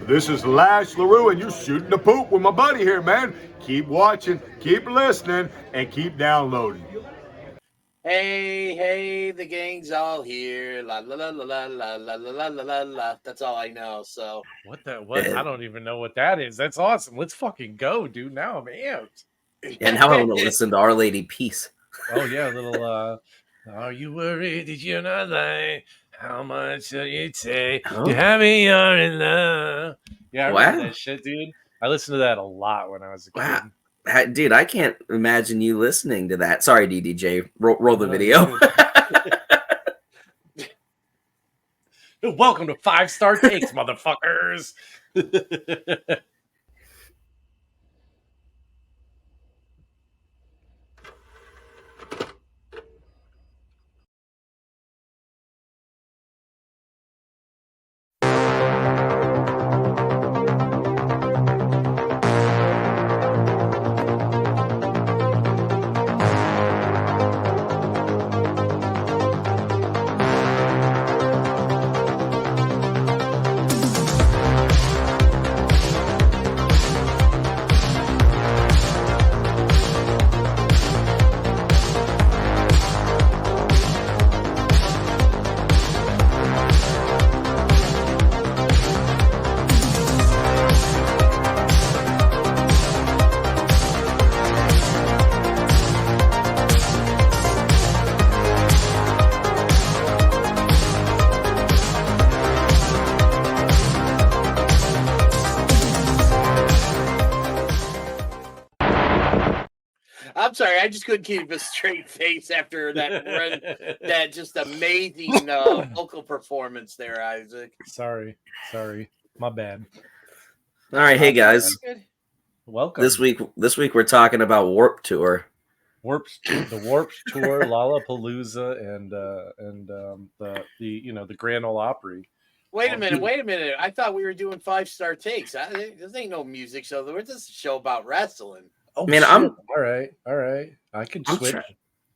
This is Lash LaRue, and you're shooting the poop with my buddy here, man. Keep watching, keep listening, and keep downloading. Hey, the gang's all here. La la la la la la la la la la la. That's all I know. So What? I don't even know what that is. That's awesome. Let's fucking go, dude. Now I'm amped. And now I want to listen to Our Lady Peace. Oh yeah, a little are you worried? Did you not lie? How much do you take? You have me, you're in love. Yeah, I remember that shit, dude. I listened to that a lot when I was a kid. Dude, I can't imagine you listening to that. Sorry, DDJ. Roll the video. Welcome to 5-Star Takes, motherfuckers. I'm sorry, I just couldn't keep a straight face after that just amazing vocal performance there, Isaac. Sorry, my bad. All right, hey guys, welcome. This week we're talking about Warped Tour. The Warped Tour, Lollapalooza, and the Grand Ole Opry. Wait a minute. I thought we were doing 5-Star Takes. This ain't no music show. This is a show about wrestling. Oh man, shit. All right. I can switch.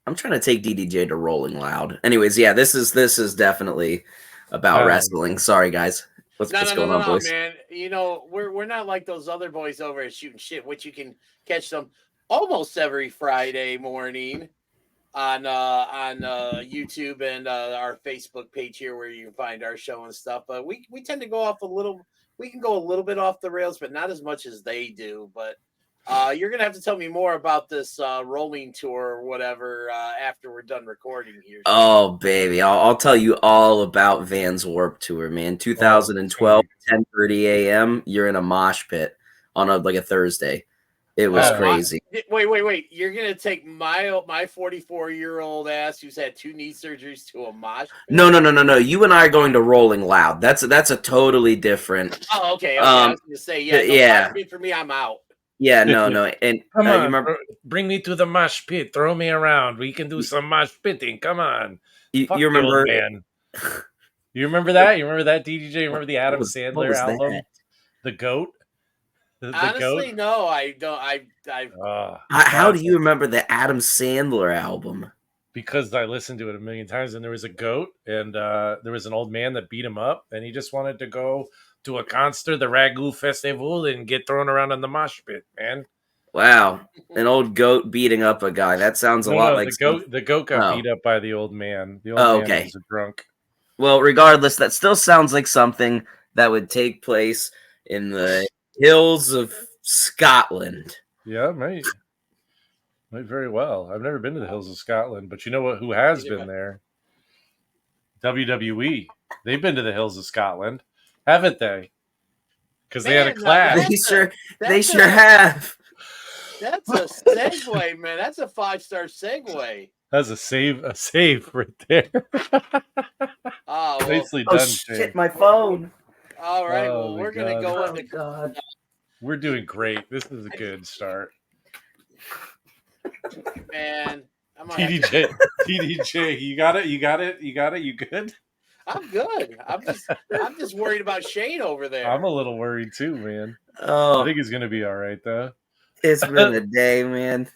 I'm trying to take DDJ to Rolling Loud. Anyways, yeah, this is definitely about wrestling. Sorry, guys. What's going on, boys? Man. You know, we're not like those other boys over at Shooting Shit, which you can catch them almost every Friday morning on YouTube and our Facebook page here, where you can find our show and stuff. But we tend to go off a little. We can go a little bit off the rails, but not as much as they do. But you're gonna have to tell me more about this rolling tour or whatever after we're done recording here. Oh baby, I'll tell you all about Van's Warped Tour, man. 2012, 10:30 a.m. You're in a mosh pit on a Thursday. It was crazy. Wait! You're gonna take my 44-year-old ass who's had 2 knee surgeries to a mosh pit? No. You and I are going to Rolling Loud. That's a totally different. Oh, okay. I was gonna say yeah. For me, I'm out. Yeah, no, and come on, remember, bring me to the mosh pit. Throw me around. We can do some mosh pitting. Come on. You remember, man? You remember that? You remember that, DDJ? You remember the Adam Sandler album, that? The Goat? Honestly, Goat? No, I don't. How do you remember the Adam Sandler album? Because I listened to it a million times, and there was a goat, and there was an old man that beat him up, and he just wanted to go to a concert, the Ragu Festival, and get thrown around in the mosh pit, man. Wow, an old goat beating up a guy. That sounds a lot like the goat got beat up by the old man. The old man was a drunk. Well, regardless, that still sounds like something that would take place in the hills of Scotland. Yeah, might very well. I've never been to the hills of Scotland, but you know what? Who has been there? WWE. They've been to the hills of Scotland, haven't they? Because they had a clash. They sure have. That's a segue, man. That's a 5-star segue. That's a save right there. Nicely done, shit, my phone. All right, well, we're going to go into God. We're doing great. This is a good start. Man, TDJ, you got it? You good? I'm good. I'm just worried about Shane over there. I'm a little worried too, man. Oh, I think he's gonna be all right though. It's been a day, man.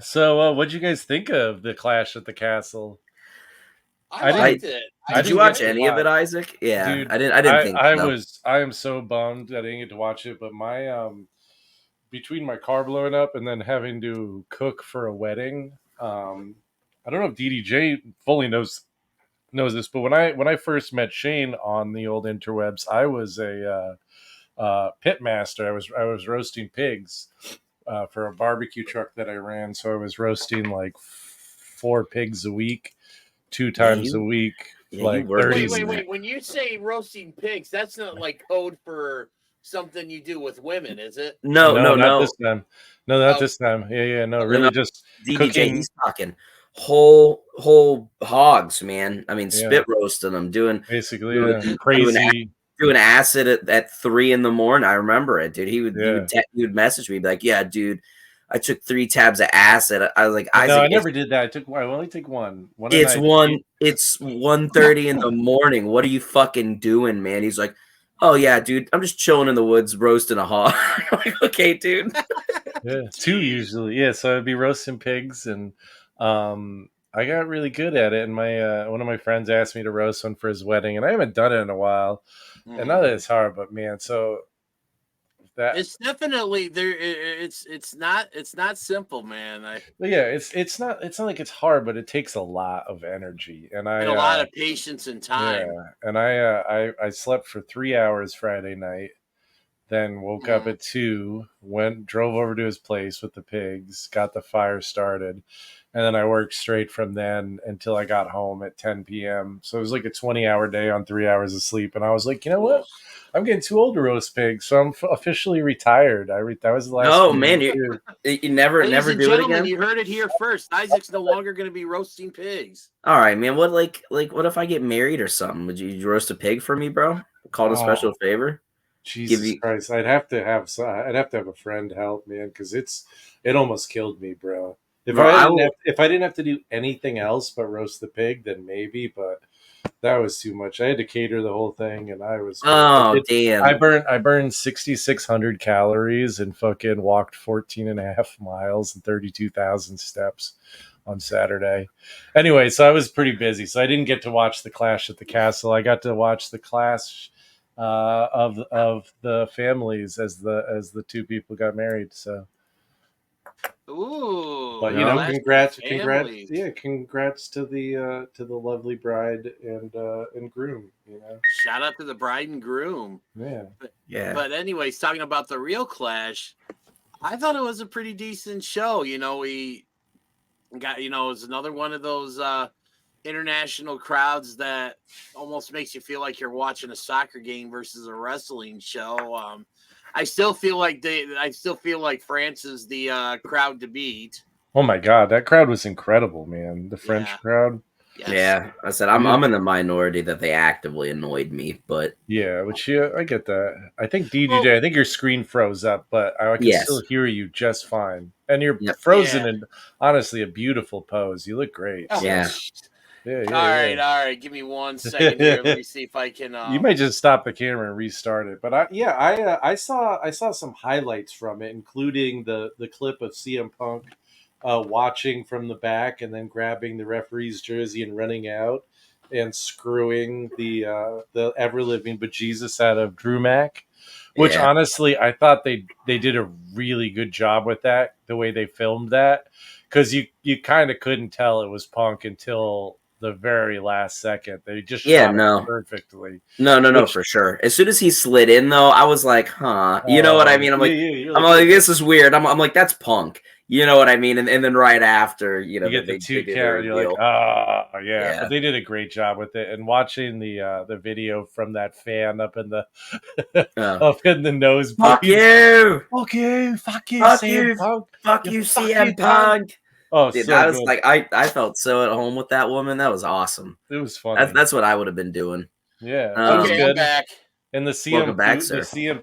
So, what'd you guys think of the Clash at the Castle? I liked it. Did you watch any of it, Isaac? Yeah, dude, I didn't think so. I am so bummed I didn't get to watch it, but my between my car blowing up and then having to cook for a wedding, I don't know if DDJ fully knows this, but when I first met Shane on the old interwebs, I was a pit master. I was roasting pigs for a barbecue truck that I ran, so I was roasting like 4 pigs a week, 2 times a week, like 30. Wait. When you say roasting pigs, that's not like code for something you do with women, is it? No, not this time. No, not this time. Yeah, no, really just DDJ. Cooking. He's talking whole hogs, man. I mean, spit roasting them, doing crazy, doing acid at 3 a.m. I remember it, dude. He would message me like, "Yeah, dude, I took 3 tabs of acid." I was like, "Isaac, I never did that. I only take one. It's 1:30 in the morning. What are you fucking doing, man?" He's like, "Oh yeah, dude, I'm just chilling in the woods roasting a hog." I'm like, "Okay, dude." Yeah, 2 usually. Yeah, so I'd be roasting pigs, and I got really good at it. And my one of my friends asked me to roast one for his wedding, and I haven't done it in a while. And not that it's hard, but man, so that it's definitely there. It's not simple, man. It's not like it's hard, but it takes a lot of energy and a lot of patience and time. Yeah, and I slept for 3 hours Friday night. Then woke up at 2, drove over to his place with the pigs, got the fire started, and then I worked straight from then until I got home at 10 p.m. So it was like a 20-hour day on 3 hours of sleep. And I was like, you know what? I'm getting too old to roast pigs, so I'm officially retired. That was the last. Oh man, you never do it again. You heard it here first. Isaac's no longer going to be roasting pigs. All right, man. What what if I get married or something? Would you roast a pig for me, bro? Call it a special favor. Jesus Christ! I'd have to have a friend help, man, because it almost killed me, bro. If I didn't have to do anything else but roast the pig, then maybe. But that was too much. I had to cater the whole thing, and I was damn. I burned 6,600 calories and fucking walked 14.5 miles and 32,000 steps on Saturday. Anyway, so I was pretty busy, so I didn't get to watch the Clash at the Castle. I got to watch the Clash of the families as the 2 people got married. So, but congrats to the lovely bride and groom. Shout out to the bride and groom. Yeah. But anyways, talking about the real Clash, I thought it was a pretty decent show. We got it was another one of those international crowds that almost makes you feel like you're watching a soccer game versus a wrestling show. I still feel like France is the crowd to beat. Oh my God, that crowd was incredible, man. The French crowd. Yes. Yeah, I said I'm in the minority that they actively annoyed me, but I get that. I think DDJ, I think your screen froze up, but I can still hear you just fine. And you're frozen in honestly a beautiful pose. You look great. Oh, yeah. All right. Give me 1 second here. Let me see if I can. You may just stop the camera and restart it. But I saw some highlights from it, including the clip of CM Punk watching from the back and then grabbing the referee's jersey and running out and screwing the ever living bejesus out of Drew Mack. Which honestly, I thought they did a really good job with that, the way they filmed that, because you kind of couldn't tell it was Punk until the very last second. They just shot it perfectly. No, for sure. As soon as he slid in, though, I was like, huh. You know what I mean? I'm like, this is weird. I'm like, that's Punk. You know what I mean? And then right after, you get the 2 count, you're like, yeah. But they did a great job with it. And watching the video from that fan up in the up in the nose. Fuck you, CM Punk. Fuck you, CM Punk. Oh, dude, so I was good. like, I felt so at home with that woman. That was awesome. It was funny. That's what I would have been doing. Yeah. I'm back. And the CM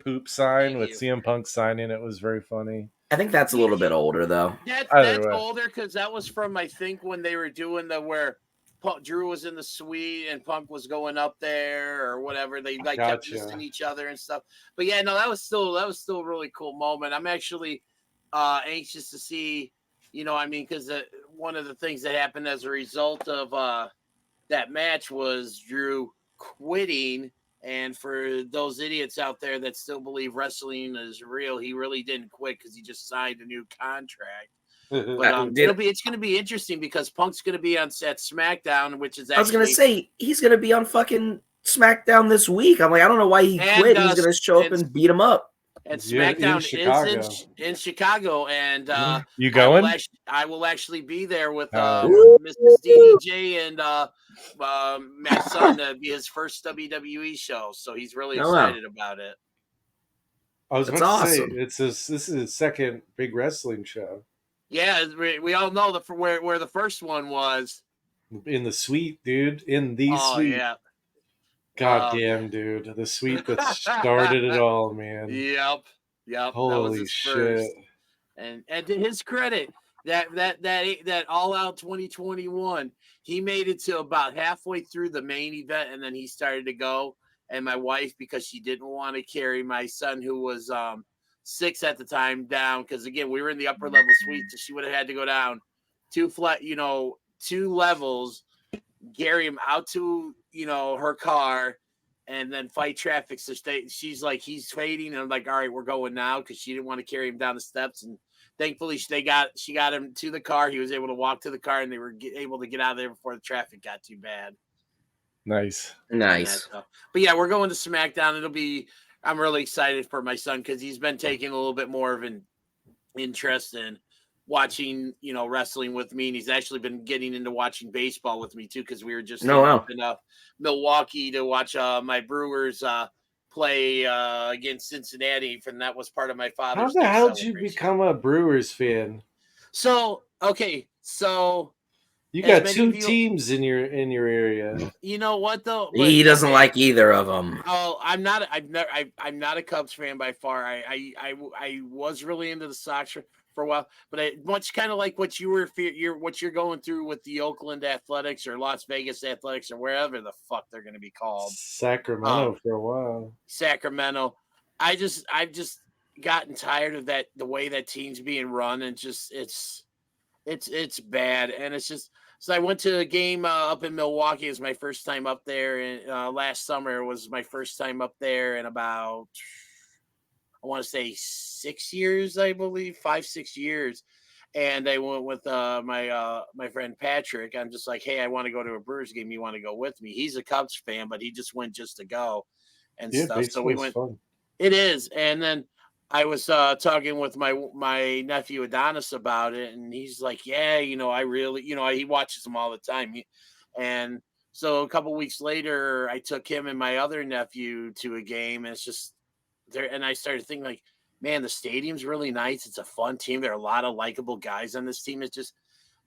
Poop sign with CM Punk signing it was very funny. I think that's a little bit older, though. That's older because that was from, I think, when they were doing where Drew was in the suite and Punk was going up there or whatever. They kept missing each other and stuff. But yeah, no, that was still a really cool moment. I'm actually anxious to see, because one of the things that happened as a result of that match was Drew quitting. And for those idiots out there that still believe wrestling is real, he really didn't quit because he just signed a new contract. But it's going to be interesting because Punk's going to be on at SmackDown, which is actually. I was going to say he's going to be on fucking SmackDown this week. I'm like, I don't know why he quit. He's going to show up and beat him up. And SmackDown is in Chicago, and you going? I will actually be there with Mrs. DDJ and my son to be his first WWE show. So he's really excited about it. I was about to say this is his second big wrestling show. Yeah, we all know where the first one was. In the suite, dude. In the suite. Yeah. God damn, dude. The suite that started it all, man. Yep. Holy shit. And to his credit, that All Out 2021, he made it to about halfway through the main event, and then he started to go. And my wife, because she didn't want to carry my son, who was 6 at the time, down, because again, we were in the upper level suite, so she would have had to go down 2 levels, carry him out to her car, and then fight traffic. So she's like, he's fading, and I'm like, all right, we're going now, because she didn't want to carry him down the steps. And thankfully, she got him to the car. He was able to walk to the car, and they were able to get out of there before the traffic got too bad. Nice. But yeah, we're going to SmackDown. I'm really excited for my son because he's been taking a little bit more of an interest in watching, wrestling with me. And he's actually been getting into watching baseball with me too, because we were just up in Milwaukee to watch my Brewers play against Cincinnati. And that was part of my father's. How the hell did you become a Brewers fan? You got 2 teams in your area. You know what though? He doesn't like either of them. Oh, I'm not a Cubs fan by far. I was really into the Sox for a while, but much kind of like what you're going through with the Oakland Athletics or Las Vegas Athletics or wherever the fuck they're going to be called. Sacramento for a while. Sacramento. I've just gotten tired of that, the way that team's being run, and just it's bad, and it's just. So I went to a game up in Milwaukee. It was my first time up there, and last summer was my first time up there in about, I want to say 6 years, I believe, 5-6 years. And I went with my friend Patrick. I'm just like, hey, I want to go to a Brewers game. You want to go with me? He's a Cubs fan, but he just went just to go and stuff. So we went. Fun. It is, and then. I was talking with my nephew Adonis about it, and he's like, yeah, I really, he watches them all the time. And so a couple weeks later, I took him and my other nephew to a game, and it's just there. And I started thinking, like, man, the stadium's really nice. It's a fun team. There are a lot of likable guys on this team. It's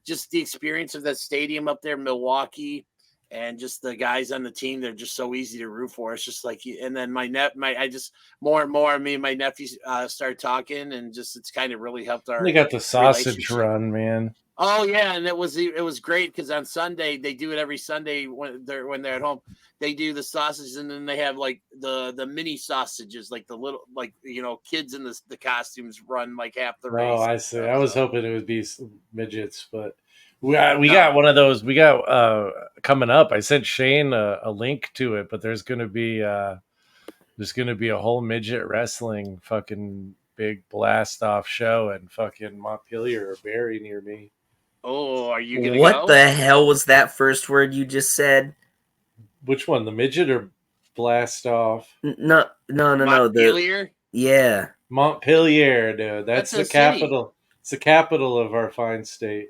just the experience of that stadium up there in Milwaukee. And just the guys on the team, they're just so easy to root for. It's just like, and then more and more, me and my nephews start talking, and just it's kind of really helped our. They got the sausage run, man. Oh yeah, and it was great because on Sunday they do it every Sunday when they're at home. They do the sausages, and then they have like the mini sausages, like the little kids in the costumes run like half the race. Oh, I see. I was hoping it would be midgets, but. We got one of those. We got coming up. I sent Shane a link to it, but there's gonna be a whole midget wrestling fucking big blast off show in fucking Montpelier or Barrie near me. Oh, are you gonna What the hell was that first word you just said? Which one, the midget or blast off? No. Montpelier? Yeah, Montpelier, dude. That's the capital. It's the capital of our fine state.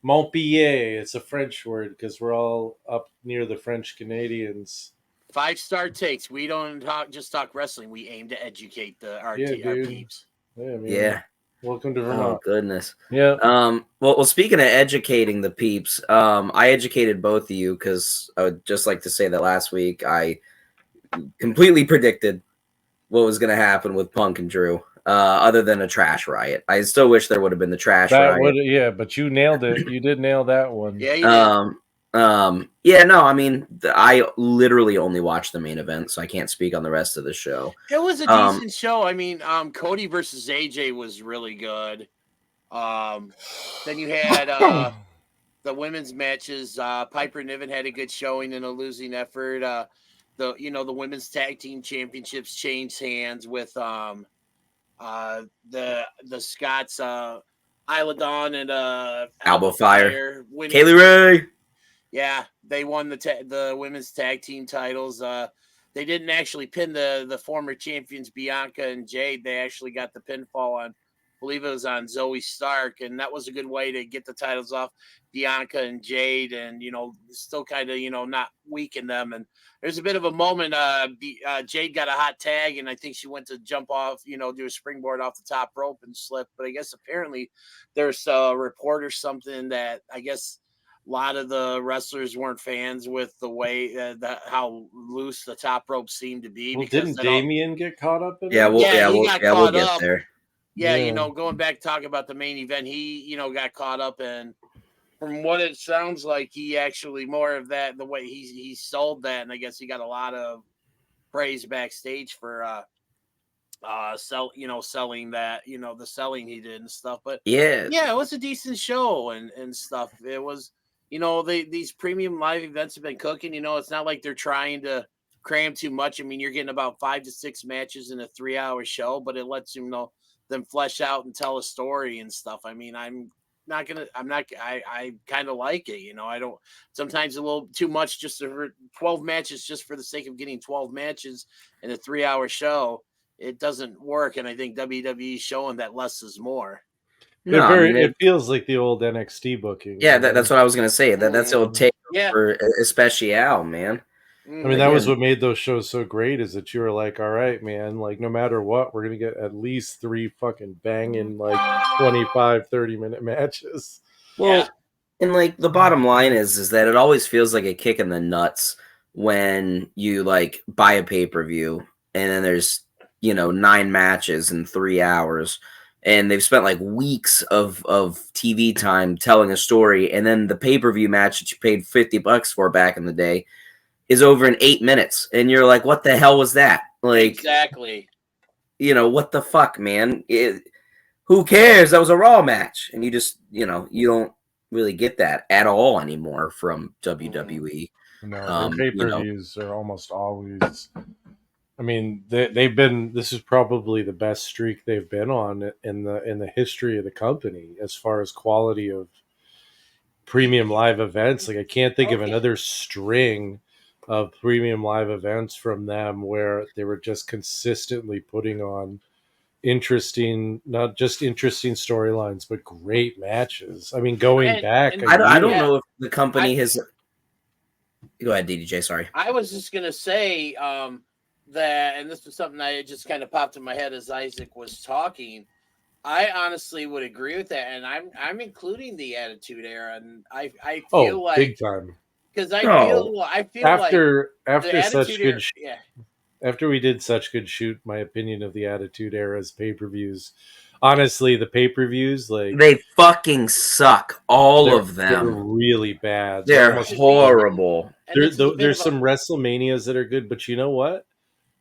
Montpellier, it's a French word because we're all up near the French Canadians. 5-star takes. We don't just talk wrestling. We aim to educate our peeps. Yeah. Welcome to Vermont. Oh goodness. Yeah. Well, speaking of educating the peeps, I educated both of you because I would just like to say that last week I completely predicted what was going to happen with Punk and Drew. Other than a trash riot, I still wish there would have been the trash riot. But you nailed it. You did nail that one. Yeah, you did. Yeah, no, I mean, I literally only watched the main event, so I can't speak on the rest of the show. It was a decent show. I mean, Cody versus AJ was really good. Then you had the women's matches. Piper Niven had a good showing in a losing effort. The women's tag team championships changed hands with the Scots Isla Dawn and Alba Fire. winning. Kaylee Ray. Yeah, they won the women's tag team titles. They didn't actually pin the former champions Bianca and Jade. They actually got the pinfall on, I believe it was on Zoe Stark, and that was a good way to get the titles off Bianca and Jade, and still kind of not weaken them. And there's a bit of a moment. Jade got a hot tag, and I think she went to jump off, do a springboard off the top rope and slip. But I guess apparently there's a report or something that I guess a lot of the wrestlers weren't fans with the way how loose the top rope seemed to be. Well, Because didn't Damien get caught up in Yeah, it? he got caught we'll get up. there. Yeah, Yeah. going back talking about the main event, he got caught up, and from what it sounds like, he actually more of that the way he sold that, and I guess he got a lot of praise backstage for selling that, the selling he did and stuff. But Yeah, it was a decent show and stuff. It was, these premium live events have been cooking. It's not like they're trying to cram too much. I mean, you're getting about 5 to 6 matches in a 3-hour show, but it lets them flesh out and tell a story and stuff. I mean, I kind of like it. I don't, sometimes a little too much just for 12 matches just for the sake of getting 12 matches in a 3-hour show. It doesn't work. And I think WWE is showing that less is more. It feels like the old NXT booking. Yeah, that's what I was gonna say. That's the old take for Especial, man. I mean, that was what made those shows so great, is that you were like, all right, man, like no matter what, we're gonna get at least 3 fucking banging like 25, 30-minute matches. Well, and like the bottom line is that it always feels like a kick in the nuts when you like buy a pay-per-view and then there's 9 matches in 3 hours. And they've spent like weeks of TV time telling a story, and then the pay-per-view match that you paid $50 for back in the day is over in 8 minutes, and you're like, "What the hell was that?" Like, exactly. What the fuck, man? Who cares? That was a Raw match, and you just, you don't really get that at all anymore from WWE. No, their pay-per-views are almost always. I mean, they've been. This is probably the best streak they've been on in the history of the company as far as quality of premium live events. Like, I can't think of another string of premium live events from them where they were just consistently putting on not just interesting storylines, but great matches. I mean, going back, I don't know if the company has. Go ahead, DDJ. Sorry, I was just gonna say. That, and this was something that just kind of popped in my head as Isaac was talking. I honestly would agree with that, and I'm including the Attitude Era, and I feel like big time, because I feel after such good after we did such good shoot, my opinion of the Attitude Era's pay-per-views. Honestly, the pay-per-views, like, they fucking suck. All of them. They're really bad. They're horrible. There's some WrestleManias that are good, but you know what?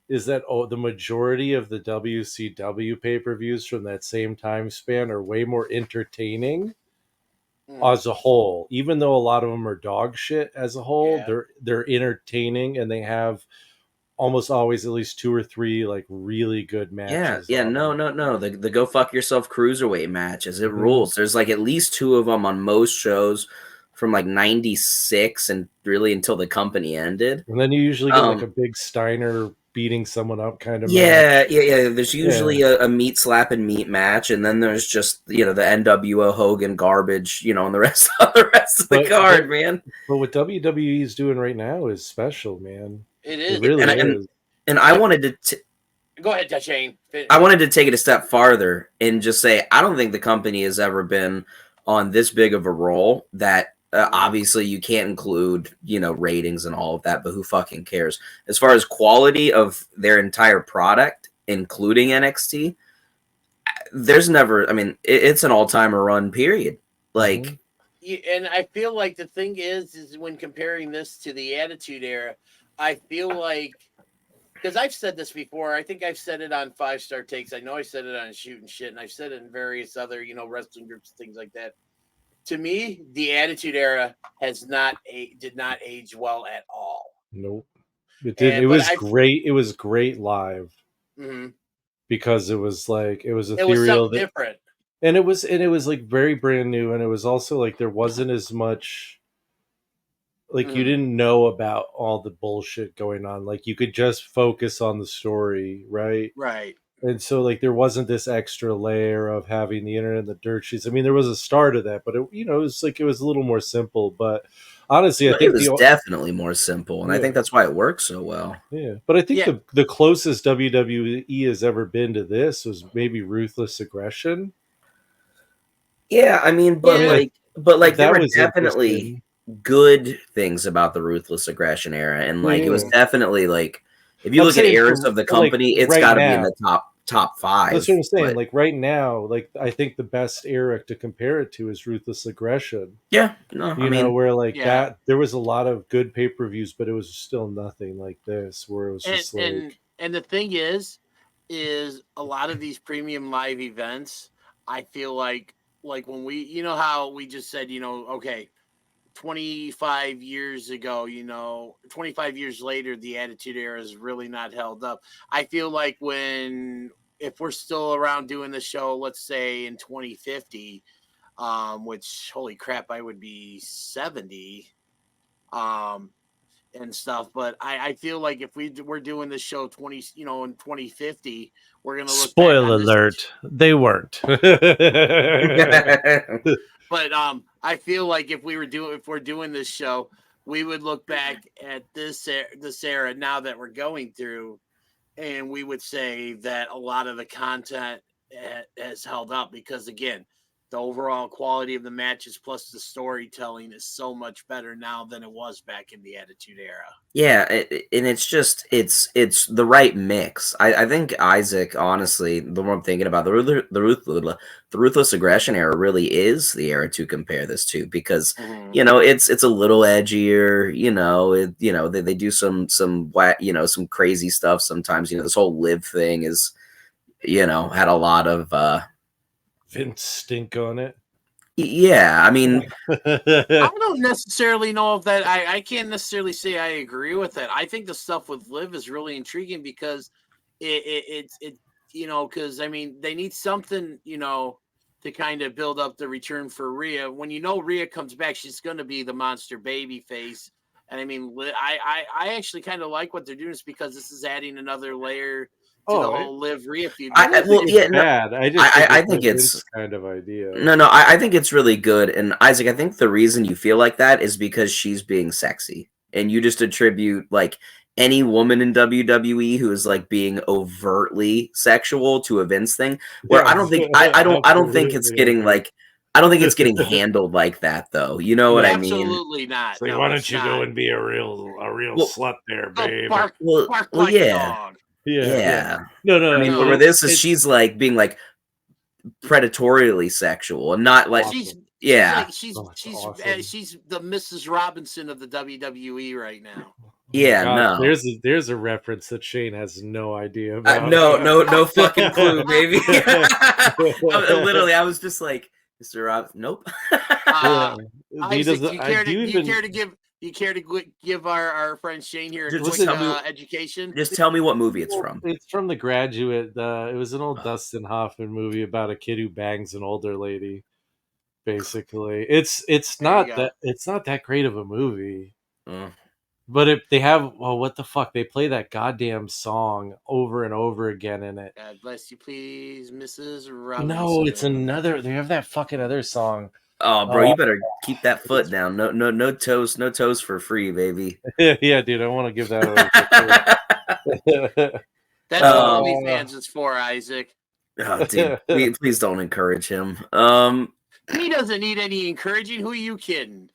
Is that the majority of the WCW pay-per-views from that same time span are way more entertaining as a whole. Even though a lot of them are dog shit as a whole, they're entertaining, and they have almost always at least 2 or 3 like really good matches. No. The Go Fuck Yourself Cruiserweight matches, it rules. There's like at least 2 of them on most shows from like 96 and really until the company ended. And then you usually get like a big Steiner beating someone up kind of match. There's usually a meat slap and meat match, and then there's just the NWO Hogan garbage, and the rest of the card, man. But what WWE is doing right now is special, man. It is. It really is. And I wanted to go ahead, Shane. I wanted to take it a step farther and just say I don't think the company has ever been on this big of a roll that. Obviously, you can't include, ratings and all of that, but who fucking cares? As far as quality of their entire product, including NXT, there's never, I mean, it's an all-timer run, period. Like, and I feel like the thing is when comparing this to the Attitude Era, I feel like, because I've said this before, I think I've said it on 5-Star Takes. I know I said it on Shooting Shit, and I've said it in various other, wrestling groups, things like that. to me, the Attitude Era did not age well at all. Nope, it did. It was great. It was great live because it was like it was ethereal. It was something different, and it was like very brand new, and it was also like there wasn't as much. Like you didn't know about all the bullshit going on. Like you could just focus on the story, right? Right. And so like there wasn't this extra layer of having the internet and the dirt sheets. I mean, there was a start of that, but it, it was like it was a little more simple. But honestly, I think it was definitely more simple, and I think that's why it works so well. Yeah, but I think the closest WWE has ever been to this was maybe Ruthless Aggression. Yeah, I mean, but there were definitely good things about the Ruthless Aggression era, and like it was definitely like if you look at eras of the company, it's got to be in the top 5. That's what I'm saying. Like right now, like I think the best era to compare it to is Ruthless Aggression. Yeah, no, I mean, where like that there was a lot of good pay-per-views, but it was still nothing like this, where it was just and the thing is a lot of these premium live events, I feel like when we, you know how we just said, okay, 25 years ago, 25 years later, the Attitude Era is really not held up. I feel like if we're still around doing the show, let's say in 2050, which holy crap, I would be 70, and stuff. But I feel like if we're doing this show in 2050, we're gonna look. Spoiler alert: they weren't. But I feel like if we're doing this show, we would look back at this era now that we're going through, and we would say that a lot of the content has held up because, again, the overall quality of the matches plus the storytelling is so much better now than it was back in the Attitude Era. Yeah, and it's just it's the right mix. I think Isaac, honestly, the more I'm thinking about the Ruthless Aggression era really is the era to compare this to because it's a little edgier. They do some some crazy stuff sometimes. This whole live thing is had a lot of Vince stink on it. Yeah, I mean, I don't necessarily know if that I can't necessarily say I agree with it. I think the stuff with Liv is really intriguing because it's because I mean they need something to kind of build up the return for Rhea. When Rhea comes back, she's going to be the monster baby face, and I mean I actually kind of like what they're doing is because this is adding another layer to the whole Liv Rhea feud. I think it's kind of idea. No, I think it's really good. And Isaac, I think the reason you feel like that is because she's being sexy, and you just attribute like any woman in WWE who is like being overtly sexual to a Vince thing. Where I don't think it's getting like. I don't think it's getting handled like that, though. You know what I mean? Absolutely not. So why don't you go and be a real slut there, babe? Bark like dog. Yeah. No. I mean, where this is, she's like being like predatorially sexual and not like she's the Mrs. Robinson of the WWE right now. Yeah, God, no. There's a reference that Shane has no idea about. No fucking clue, baby. Literally, I was just like, Mr. Rob, nope. Isaac, do you care to give our friend Shane here a quick education? Just tell me what movie it's from. It's from The Graduate. It was an old Dustin Hoffman movie about a kid who bangs an older lady. Basically, it's not that great of a movie. But if they have, what the fuck? They play that goddamn song over and over again in it. God bless you, please, Mrs. Robinson. No, it's another. They have that fucking other song. Oh, bro, you better keep that foot down. No toes for free, baby. Yeah, dude, I want to give that away. That's what OnlyFans is for, Isaac. Oh, dude, please don't encourage him. He doesn't need any encouraging. Who are you kidding?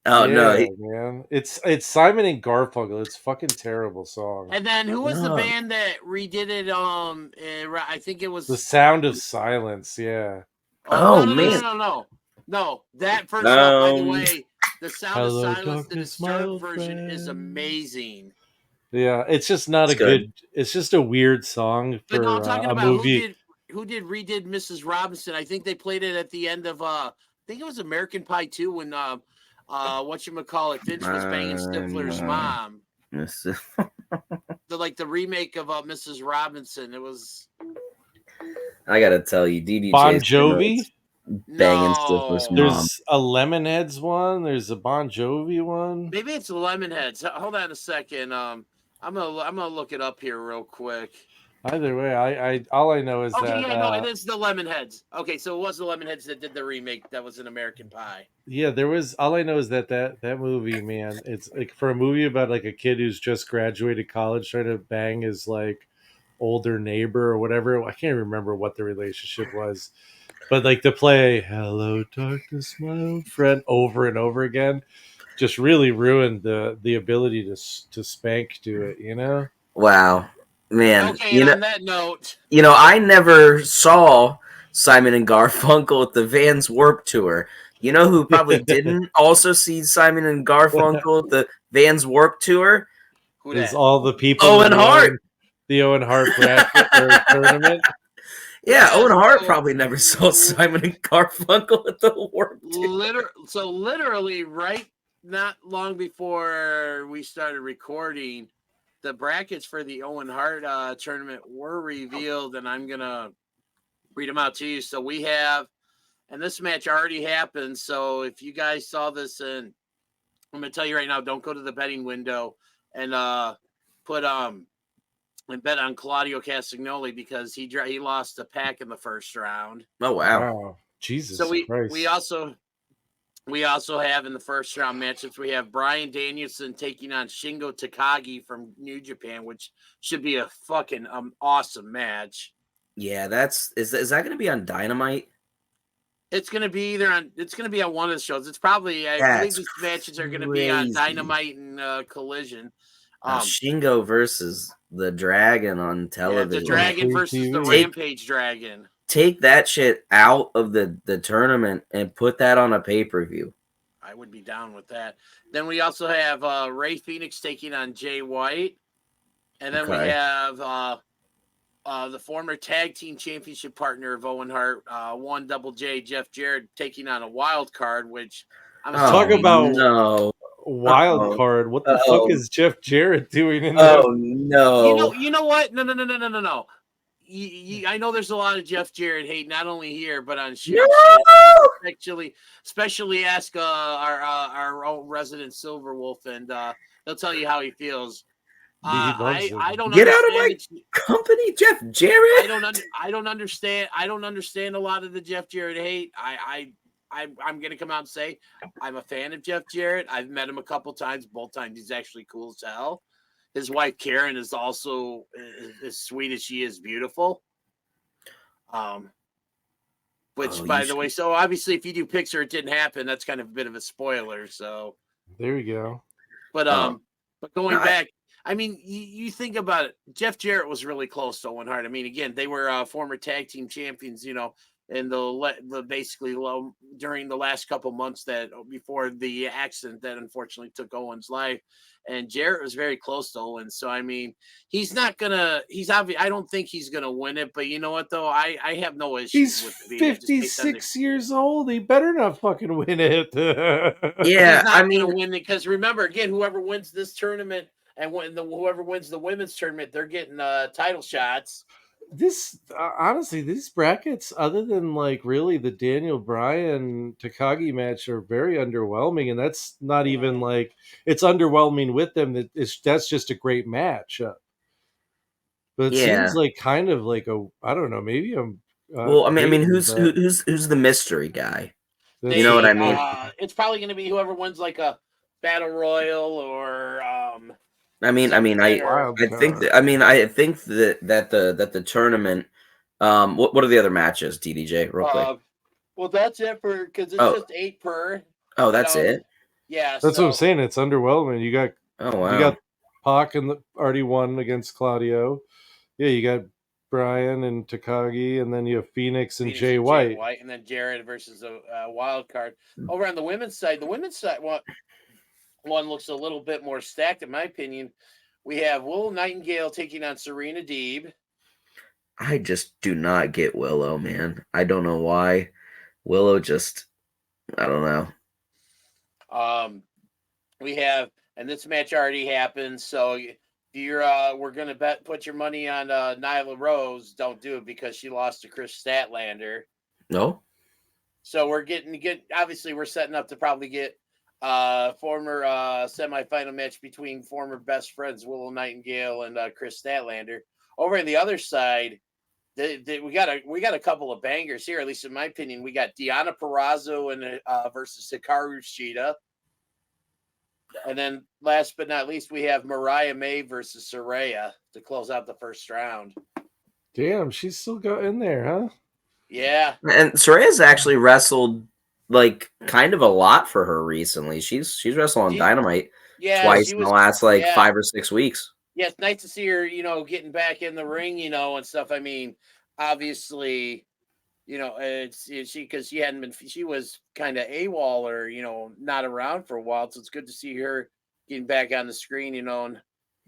Oh no, man! It's Simon and Garfunkel. It's a fucking terrible song. And then who was the band that redid it? I think it was The Sound of Silence. Yeah. No. That first one, by the way, The Sound of Silence, the Disturbed version is amazing. Yeah, it's just not good. It's just a weird song for I'm talking a about movie. Who redid Mrs. Robinson? I think they played it at the end of think it was American Pie 2 when whatchamacallit, Vince was banging Stifler's mom. The remake of Mrs. Robinson. It was. I gotta tell you, DDJ Bon Jovi. Banging Stifler's mom. There's a Lemonheads one. There's a Bon Jovi one. Maybe it's Lemonheads. Hold on a second. I'm gonna look it up here real quick. Either way, I all I know is that. Okay, yeah, no, it is the Lemonheads. Okay, so it was the Lemonheads that did the remake. That was an American Pie. Yeah, there was. All I know is that movie, man. It's like for a movie about like a kid who's just graduated college trying to bang his like older neighbor or whatever. I can't remember what the relationship was, but like to play "Hello Darkness, my old friend" over and over again, just really ruined the ability to spank to it. You know? Wow. Man, okay, and on that note, I never saw Simon and Garfunkel at the Vans Warped Tour. You know who probably didn't also see Simon and Garfunkel at the Vans Warped Tour? Who Is that? all the people Owen Hart. The Owen Hart bracket or tournament. Yeah, Owen Hart probably never saw Simon and Garfunkel at the Warped Tour. Literally, right, not long before we started recording, the brackets for the Owen Hart tournament were revealed, and I'm gonna read them out to you. So we have, and this match already happened. So if you guys saw this, and I'm gonna tell you right now, don't go to the betting window and put and bet on Claudio Castagnoli because he lost a pack in the first round. Oh wow. Jesus! So Christ. we also have in the first round matchups, we have Bryan Danielson taking on Shingo Takagi from New Japan, which should be a fucking awesome match. Yeah, is that going to be on Dynamite? It's going to be on one of the shows. It's probably, I believe these matches are going to be on Dynamite and Collision. Shingo versus the Dragon on television. Yeah, the Dragon versus the Rampage Dragon. Take that shit out of the tournament and put that on a pay-per-view. I would be down with that. Then we also have Ray Phoenix taking on Jay White. And then we have the former tag team championship partner of Owen Hart, One Double J, Jeff Jarrett, taking on a wild card, which I'm talk about wild card. What the fuck is Jeff Jarrett doing in there? Oh no. You know what? No. I know there's a lot of Jeff Jarrett hate, not only here but on shit. Especially ask our own resident Silverwolf, and he'll tell you how he feels. I don't get out of my company, Jeff Jarrett. I don't understand a lot of the Jeff Jarrett hate. I'm gonna come out and say I'm a fan of Jeff Jarrett. I've met him a couple times. Both times he's actually cool as hell. His wife Karen is also as sweet as she is beautiful. Which, by the way, so obviously if you do picks or it didn't happen, that's kind of a bit of a spoiler. So there you go. But going back, I mean, you think about it. Jeff Jarrett was really close to Owen Hart. I mean, again, they were former tag team champions, and the basically during the last couple months that before the accident that unfortunately took Owen's life, and Jarrett was very close to Owen. So I mean, he's obvious. I don't think he's gonna win it, but you know what though, I have no issues with it. He's 56 years old. He better not fucking win it. Yeah, I mean, gonna win it because remember again, whoever wins this tournament and whoever wins the women's tournament, they're getting title shots. This honestly, these brackets, other than like really the Daniel Bryan Takagi match, are very underwhelming, and that's not even like it's underwhelming with them. That's just a great match, but it seems like kind of like I don't know, maybe I'm. Well, I mean, who's the mystery guy? You know what I mean? It's probably going to be whoever wins like a battle royal or. I think that the tournament. What are the other matches, DDJ? Real quick. Well, that's it because it's just 8 per. Oh, that's it. Yeah, that's what I'm saying. It's underwhelming. You got you got Pac already won against Claudio. Yeah, you got Bryan and Takagi, and then you have Phoenix and Jay White, and then Jarrett versus a wild card. Over on the women's side, one looks a little bit more stacked, in my opinion. We have Willow Nightingale taking on Serena Deeb. I just do not get Willow, man. I don't know why. Willow just I don't know. We have, and this match already happened. So you're we're gonna put your money on Nyla Rose. Don't do it because she lost to Chris Statlander. No. So we're obviously we're setting up to probably get former semifinal match between former best friends Willow Nightingale and Chris Statlander. Over on the other side, we got a couple of bangers here, at least in my opinion. We got Deonna Purrazzo and versus Hikaru Shida. And then last but not least, we have Mariah May versus Saraya to close out the first round. Damn, she's still got in there, huh? Yeah. And Soraya's actually wrestled like kind of a lot for her recently. She's wrestled on Dynamite twice in the last 5 or 6 weeks. Yeah, it's nice to see her, getting back in the ring, and stuff. I mean, obviously, because she was kind of AWOL or, not around for a while. So it's good to see her getting back on the screen, and,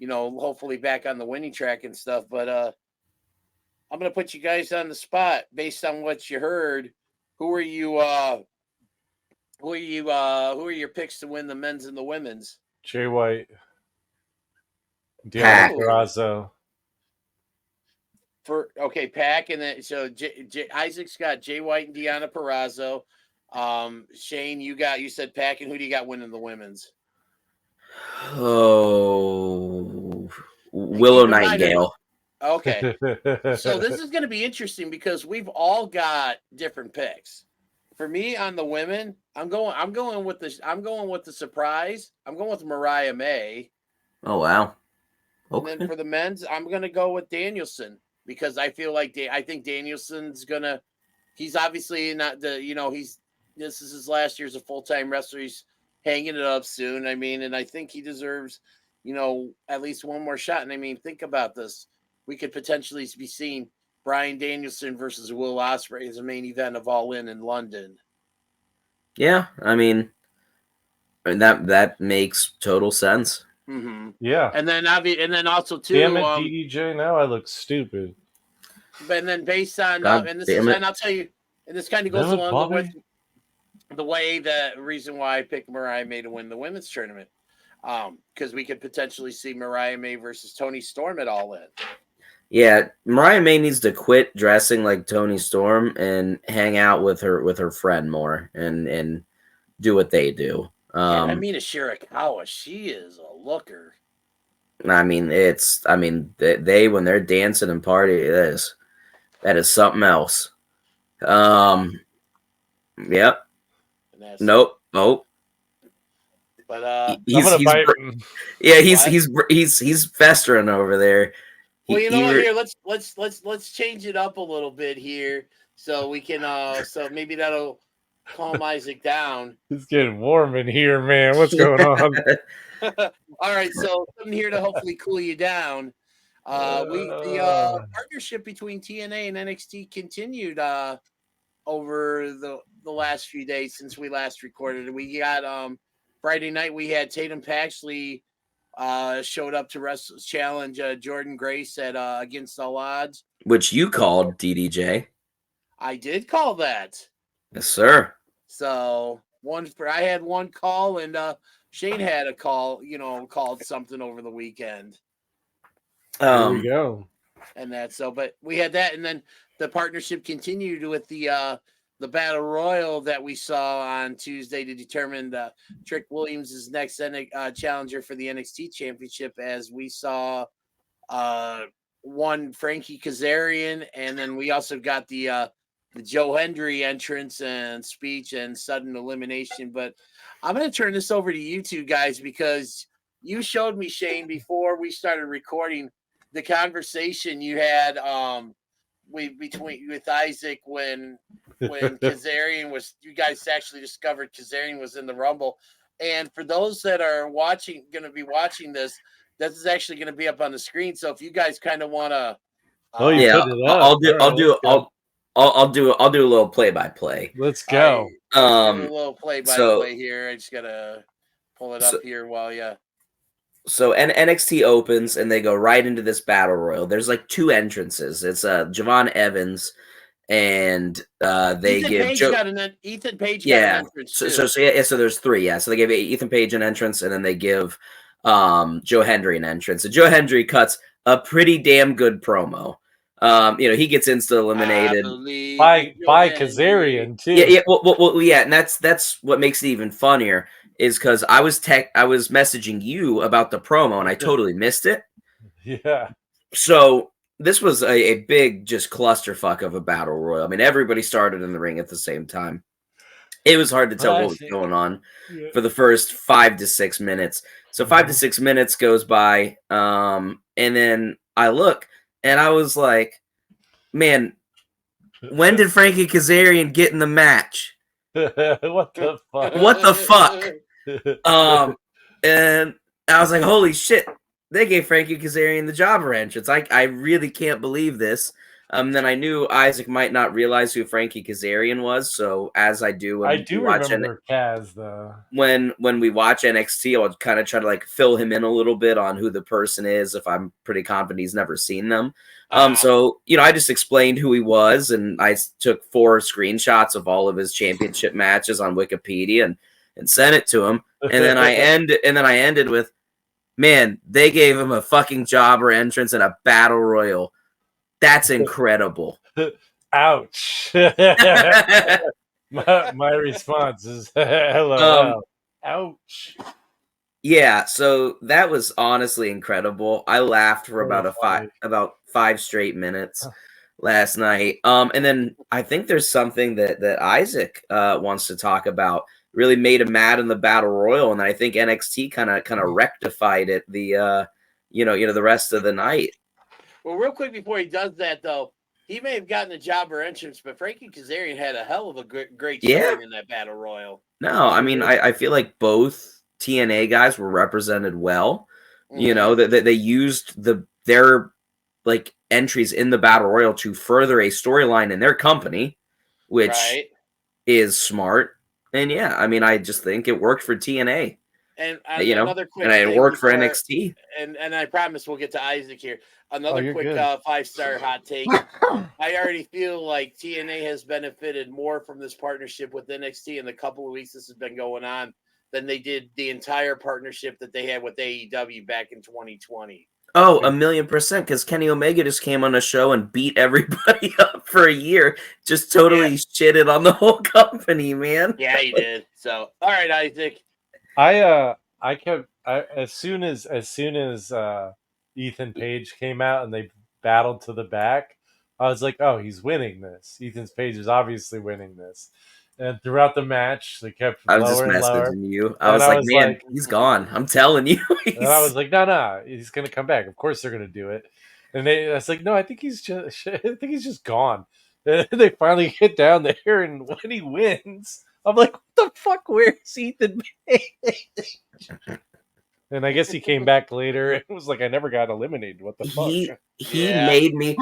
hopefully back on the winning track and stuff. But I'm going to put you guys on the spot based on what you heard. Who are your picks to win the men's and the women's? Jay White. Deonna Purrazzo. Pack, and then so Isaac's got Jay White and Deonna Purrazzo. Shane, you said Pack, and who do you got winning the women's? Oh, Willow Nightingale. Okay, so this is going to be interesting because we've all got different picks. For me, on the women, I'm going with the surprise. I'm going with Mariah May. Oh wow. Okay. And then for the men's, I'm going to go with Danielson because I feel like I think Danielson's he's obviously not this is his last year as a full-time wrestler. He's hanging it up soon. I mean, and I think he deserves, at least one more shot. And I mean, think about this. We could potentially be seeing Bryan Danielson versus Will Ospreay as a main event of All In London. Yeah, I mean that makes total sense. Mm-hmm. Yeah, and then also too. Damn it, DDJ! Now I look stupid. But then based on and I'll tell you, and this kind of goes along with the reason why I picked Mariah May to win the women's tournament, because we could potentially see Mariah May versus Toni Storm at All In. Yeah, Mariah May needs to quit dressing like Toni Storm and hang out with her friend more and do what they do. I mean, Shirakawa, she is a looker. I mean, they when they're dancing and party, that is something else. Yep. Nope. Oh. But he's festering over there. Well, here let's change it up a little bit here so we can so maybe that'll calm Isaac down. It's getting warm in here, man. What's going on? All right, so I'm here to hopefully cool you down. The partnership between TNA and NXT continued over the last few days since we last recorded. We got Friday night we had Tatum Paxley showed up to challenge Jordan Grace at Against All Odds, which you called, DDJ. I did call that. Yes, sir. So I had one call, and Shane had a call. Called something over the weekend. There we go. And but we had that, and then the partnership continued with the battle royal that we saw on Tuesday to determine Trick Williams' next challenger for the NXT championship, as we saw one Frankie Kazarian, and then we also got the Joe Hendry entrance and speech and sudden elimination. But I'm going to turn this over to you two guys because you showed me, Shane, before we started recording, the conversation you had with Isaac when Kazarian was, you guys actually discovered Kazarian was in the Rumble. And for those that are going to be watching this is actually going to be up on the screen. So if you guys kind of want to, I'll do a little play-by-play. Let's go. A little play-by-play here. I just gotta pull it up here while you. So NXT opens and they go right into this battle royal. There's like two entrances. It's Javon Evans and they Ethan give Page Joe. got Ethan Page got Yeah. an entrance So too. so there's three. Yeah. So they gave Ethan Page an entrance, and then they give Joe Hendry an entrance. So Joe Hendry cuts a pretty damn good promo. He gets insta eliminated by Kazarian too. Yeah. Well, yeah, and that's what makes it even funnier is because I was messaging you about the promo, and I totally missed it. Yeah. So this was a big just clusterfuck of a battle royal. I mean, everybody started in the ring at the same time. It was hard to tell what was going on for the first 5 to 6 minutes. So 5 to 6 minutes goes by, and then I look, and I was like, man, when did Frankie Kazarian get in the match? What the fuck? What the fuck? And I was like, holy shit, they gave Frankie Kazarian the jobber entrance. I really can't believe this. Then I knew Isaac might not realize who Frankie Kazarian was, so as I do when I do remember Kaz though. When we watch NXT, I'll kind of try to like fill him in a little bit on who the person is if I'm pretty confident he's never seen them. So I just explained who he was, and I took 4 screenshots of all of his championship matches on Wikipedia and sent it to him. And then I ended with, man, they gave him a fucking jobber entrance and a battle royal. That's incredible. Ouch. my response is LOL. Ouch. Yeah, so that was honestly incredible. I laughed for about 5 straight minutes last night. And then I think there's something that Isaac wants to talk about. Really made him mad in the battle royal, and I think NXT kind of rectified it the rest of the night. Well, real quick before he does that though, he may have gotten a jobber entrance, but Frankie Kazarian had a hell of a great showing in that battle royal. No, I mean I feel like both TNA guys were represented well. That they used their like entries in the battle royal to further a storyline in their company, which is smart. And yeah, I mean, I just think it worked for TNA. And another quick and it worked for NXT. And I promise we'll get to Isaac here. Another quick 5-star hot take. I already feel like TNA has benefited more from this partnership with NXT in the couple of weeks this has been going on than they did the entire partnership that they had with AEW back in 2020. Oh, 1,000,000%, because Kenny Omega just came on a show and beat everybody up for a year. Just totally shitted on the whole company, man. Yeah, he did. So, all right, Isaac. As soon as Ethan Page came out and they battled to the back, I was like, oh, he's winning this. Ethan Page is obviously winning this. And throughout the match, they kept lower and lower. I was just messaging you. I was like, man, he's gone. I'm telling you. And I was like, no, he's going to come back. Of course they're going to do it. And I was like, no, I think he's just gone. And they finally get down there, and when he wins, I'm like, what the fuck? Where's Ethan Page? And I guess he came back later and was like, I never got eliminated. What the fuck? He made me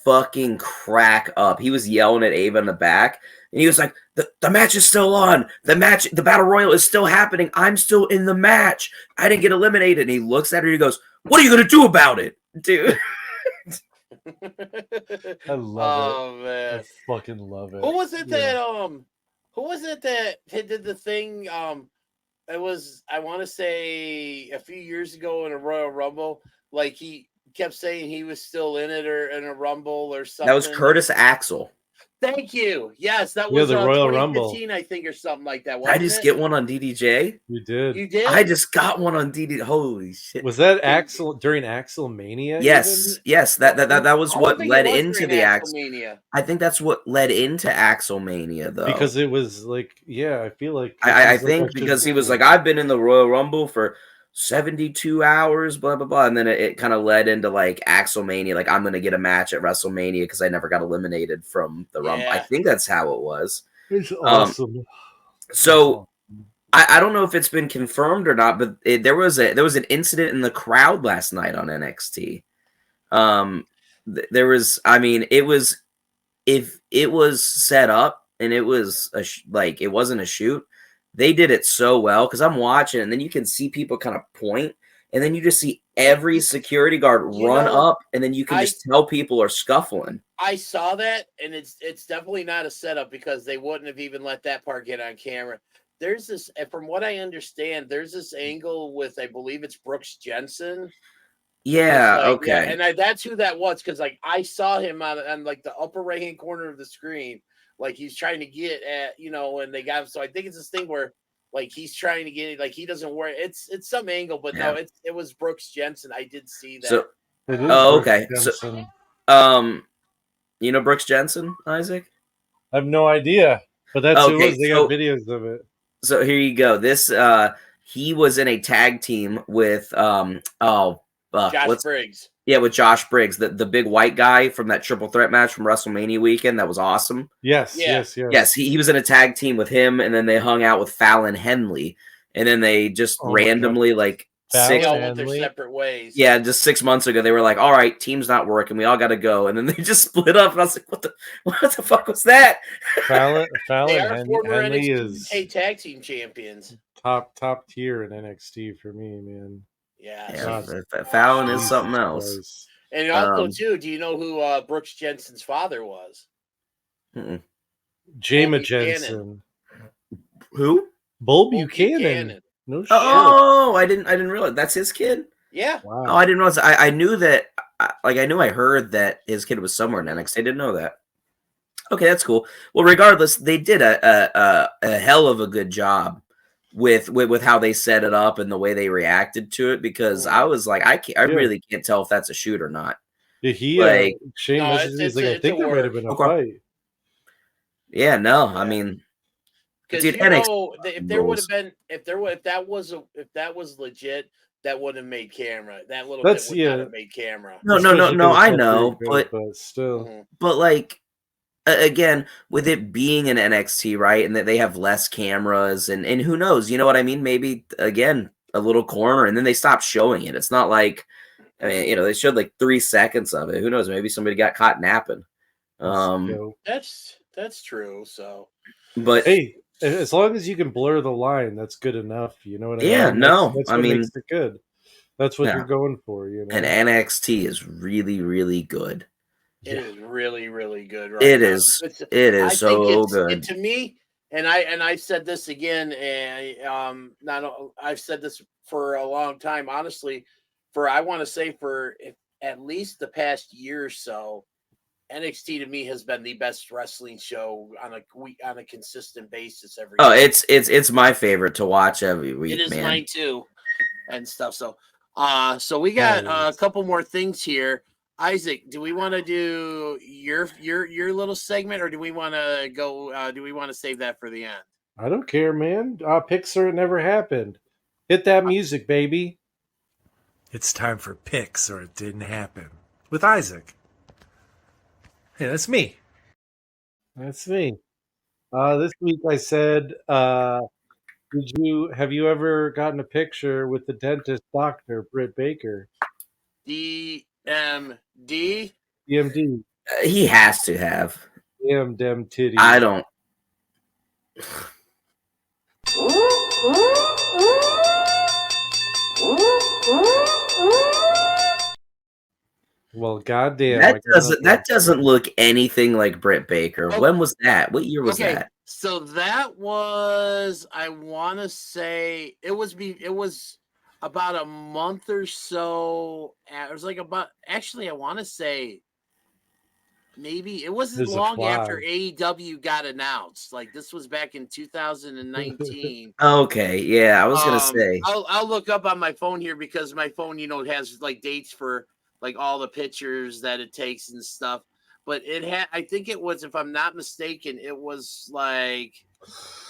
fucking crack up. He was yelling at Ava in the back, and he was like, the match is still on. The battle royal is still happening. I'm still in the match. I didn't get eliminated. And he looks at her and he goes, what are you gonna do about it, dude? I love it. Man. I fucking love it. Who was it that did the thing? It was, I want to say, a few years ago in a Royal Rumble. Like, he kept saying he was still in it or in a Rumble or something. That was Curtis Axel. Thank you. Yes, that was the Royal Rumble, I think, or something like that. I just get one on DDJ. You did. You did. I just got one on DDJ. Holy shit! Was that Axel during Axel Mania? Yes. That was what led into the Axel Mania. I think that's what led into Axel Mania, though, because it was like, I feel like I think because he was like, I've been in the Royal Rumble for 72 hours, blah blah blah, and then it kind of led into like Axelmania, like I'm gonna get a match at WrestleMania because I never got eliminated from the Rumble. I think that's how it was. It's awesome. So I don't know if it's been confirmed or not, but there was an incident in the crowd last night on NXT. There was, I mean, if it was set up and it was like it wasn't a shoot. They did it so well because I'm watching, and then you can see people kind of point, and then you just see every security guard run up, and then you can just tell people are scuffling. I saw that, and it's definitely not a setup because they wouldn't have even let that part get on camera. There's this, from what I understand, there's this angle with, I believe it's Brooks Jensen. Yeah, like, okay. Yeah, and that's who that was, because like I saw him on like the upper right hand corner of the screen, like he's trying to get at, and they got him. So I think it's this thing where like he's trying to get it, like he doesn't wear it's some angle, but no, it was Brooks Jensen. I did see that. So, it is okay. Jensen. So, you know Brooks Jensen, Isaac? I have no idea, but that's who it was. They got videos of it. So here you go. This he was in a tag team with Josh Briggs. Yeah, with Josh Briggs, the big white guy from that triple threat match from WrestleMania weekend. That was awesome. Yes. He was in a tag team with him, and then they hung out with Fallon Henley, and then they just randomly like they all went their separate ways. Yeah, just 6 months ago, they were like, "All right, team's not working. We all got to go," and then they just split up. And I was like, "What the fuck was that?" Fallon they are former Henley NXT is tag team champions. Top tier in NXT for me, man. Yeah, Fallon is something else. And also, too, do you know who Brooks Jensen's father was? Jama Jensen. Who? Bull Buchanan. No shit. Oh, I didn't realize that's his kid. Yeah. Wow. Oh, I didn't realize. I knew that. I knew I heard that his kid was somewhere in NXT. I didn't know that. Okay, that's cool. Well, regardless, they did a hell of a good job with how they set it up and the way they reacted to it, because I was like, I really can't tell if that's a shoot or not. Yeah, Shane messaged me. He's like, I think there might have been a fight. Yeah, no, I mean, because if there would have been if that was legit, that wouldn't have made camera. That little bit would not have made camera. No, I know, but still, but like. Again, with it being an NXT, right, and that they have less cameras, and who knows, you know what I mean? Maybe, again, a little corner, and then they stop showing it. It's not like, I mean, they showed like 3 seconds of it. Who knows? Maybe somebody got caught napping. That's true. So, but hey, as long as you can blur the line, that's good enough. You know what I mean? Yeah, no, that's what makes it good. That's what you're going for, And NXT is really, really good. It is really, really good. Right it now. is. It is so good. To me, and I said this again, and I've said this for a long time. Honestly, I want to say for at least the past year or so, NXT to me has been the best wrestling show on a consistent basis every. Oh, it's my favorite to watch every week. It is mine too, and stuff. So, so we got a couple more things here. Isaac, do we want to do your little segment, or do we want to go? Do we want to save that for the end? I don't care, man. Picks or it never happened. Hit that music, baby. It's time for Picks or It Didn't Happen with Isaac. Hey, that's me. That's me. This week I said, have you ever gotten a picture with the dentist doctor, Britt Baker? DMD? DMD. He has to have. Damn titties. I don't. Well, goddamn. That doesn't look anything like Britt Baker. Okay. When was that? What year was that? So that was, I want to say, it was about a month or so. It was like I want to say maybe it wasn't long after AEW got announced. Like this was back in 2019. Okay, yeah, I was gonna say. I'll look up on my phone here because my phone, has like dates for like all the pictures that it takes and stuff. But I think it was, if I'm not mistaken, it was like,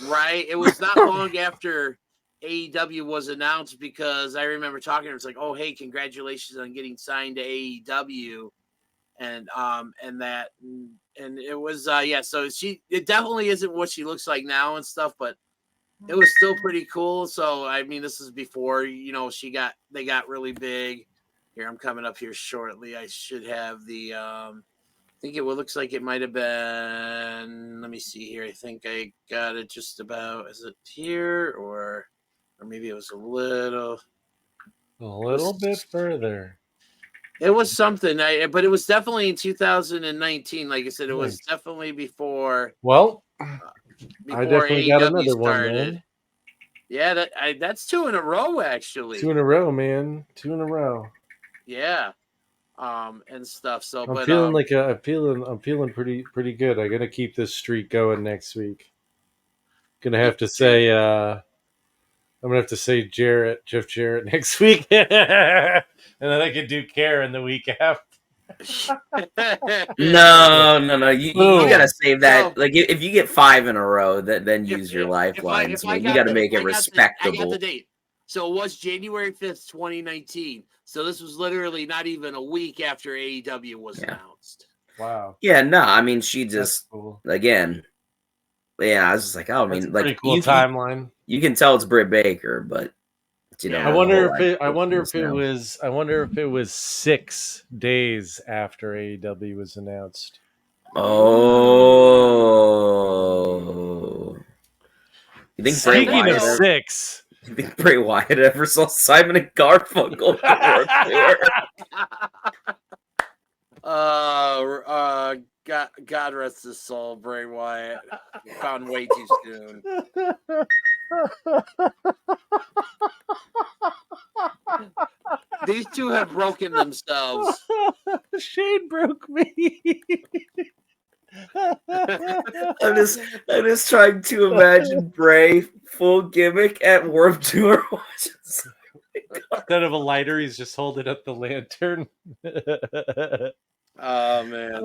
right. It was not long after AEW was announced, because I remember talking. It was like, oh, hey, congratulations on getting signed to AEW, and it was So it definitely isn't what she looks like now and stuff, but it was still pretty cool. So I mean, this is before they got really big. Here, I'm coming up here shortly. I should have the. I think it looks like it might have been. Let me see here. I think I got it just about. Is it here or maybe it was a little? A little bit further. It was something, but it was definitely in 2019. Like I said, it was definitely before. Well, I before definitely got AEW another one, started. man. Yeah, that's 2 in a row, actually. 2 in a row, man. 2 in a row. Yeah, and stuff. So, I'm feeling pretty good. I gotta keep this streak going next week. Gonna have to say, I'm gonna have to say Jeff Jarrett next week, and then I can do Karen the week after. No. You gotta save that. So, Like if you get 5 in a row, then use your lifelines. If I Man. You got gotta the, make it I got the respectable. date. So it was January 5th, 2019. So this was literally not even a week after AEW was announced. Wow. Yeah, no, I mean she just cool. again. Yeah, I was just like, oh, I That's mean, a like pretty cool timeline. You can tell it's Britt Baker, but you know, I wonder if it was 6 days after AEW was announced. Oh. You think Speaking of 6, you think Bray Wyatt ever saw Simon and Garfunkel on the World Tour? God rest his soul, Bray Wyatt. Found way too soon. These two have broken themselves. Shane broke me. I'm just trying to imagine Bray full gimmick at Warped Tour. Instead of a lighter, he's just holding up the lantern. Oh man!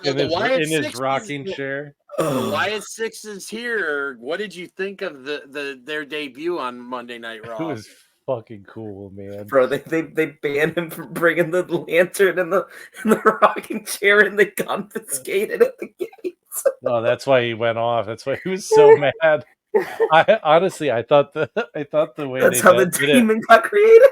In his rocking chair. The Wyatt Six is here. What did you think of their debut on Monday Night Raw? It was fucking cool, man. Bro, they banned him from bringing the lantern and the rocking chair, and they confiscated at the gates. Oh, that's why he went off. That's why he was so mad. I thought the way that's how the demon got created.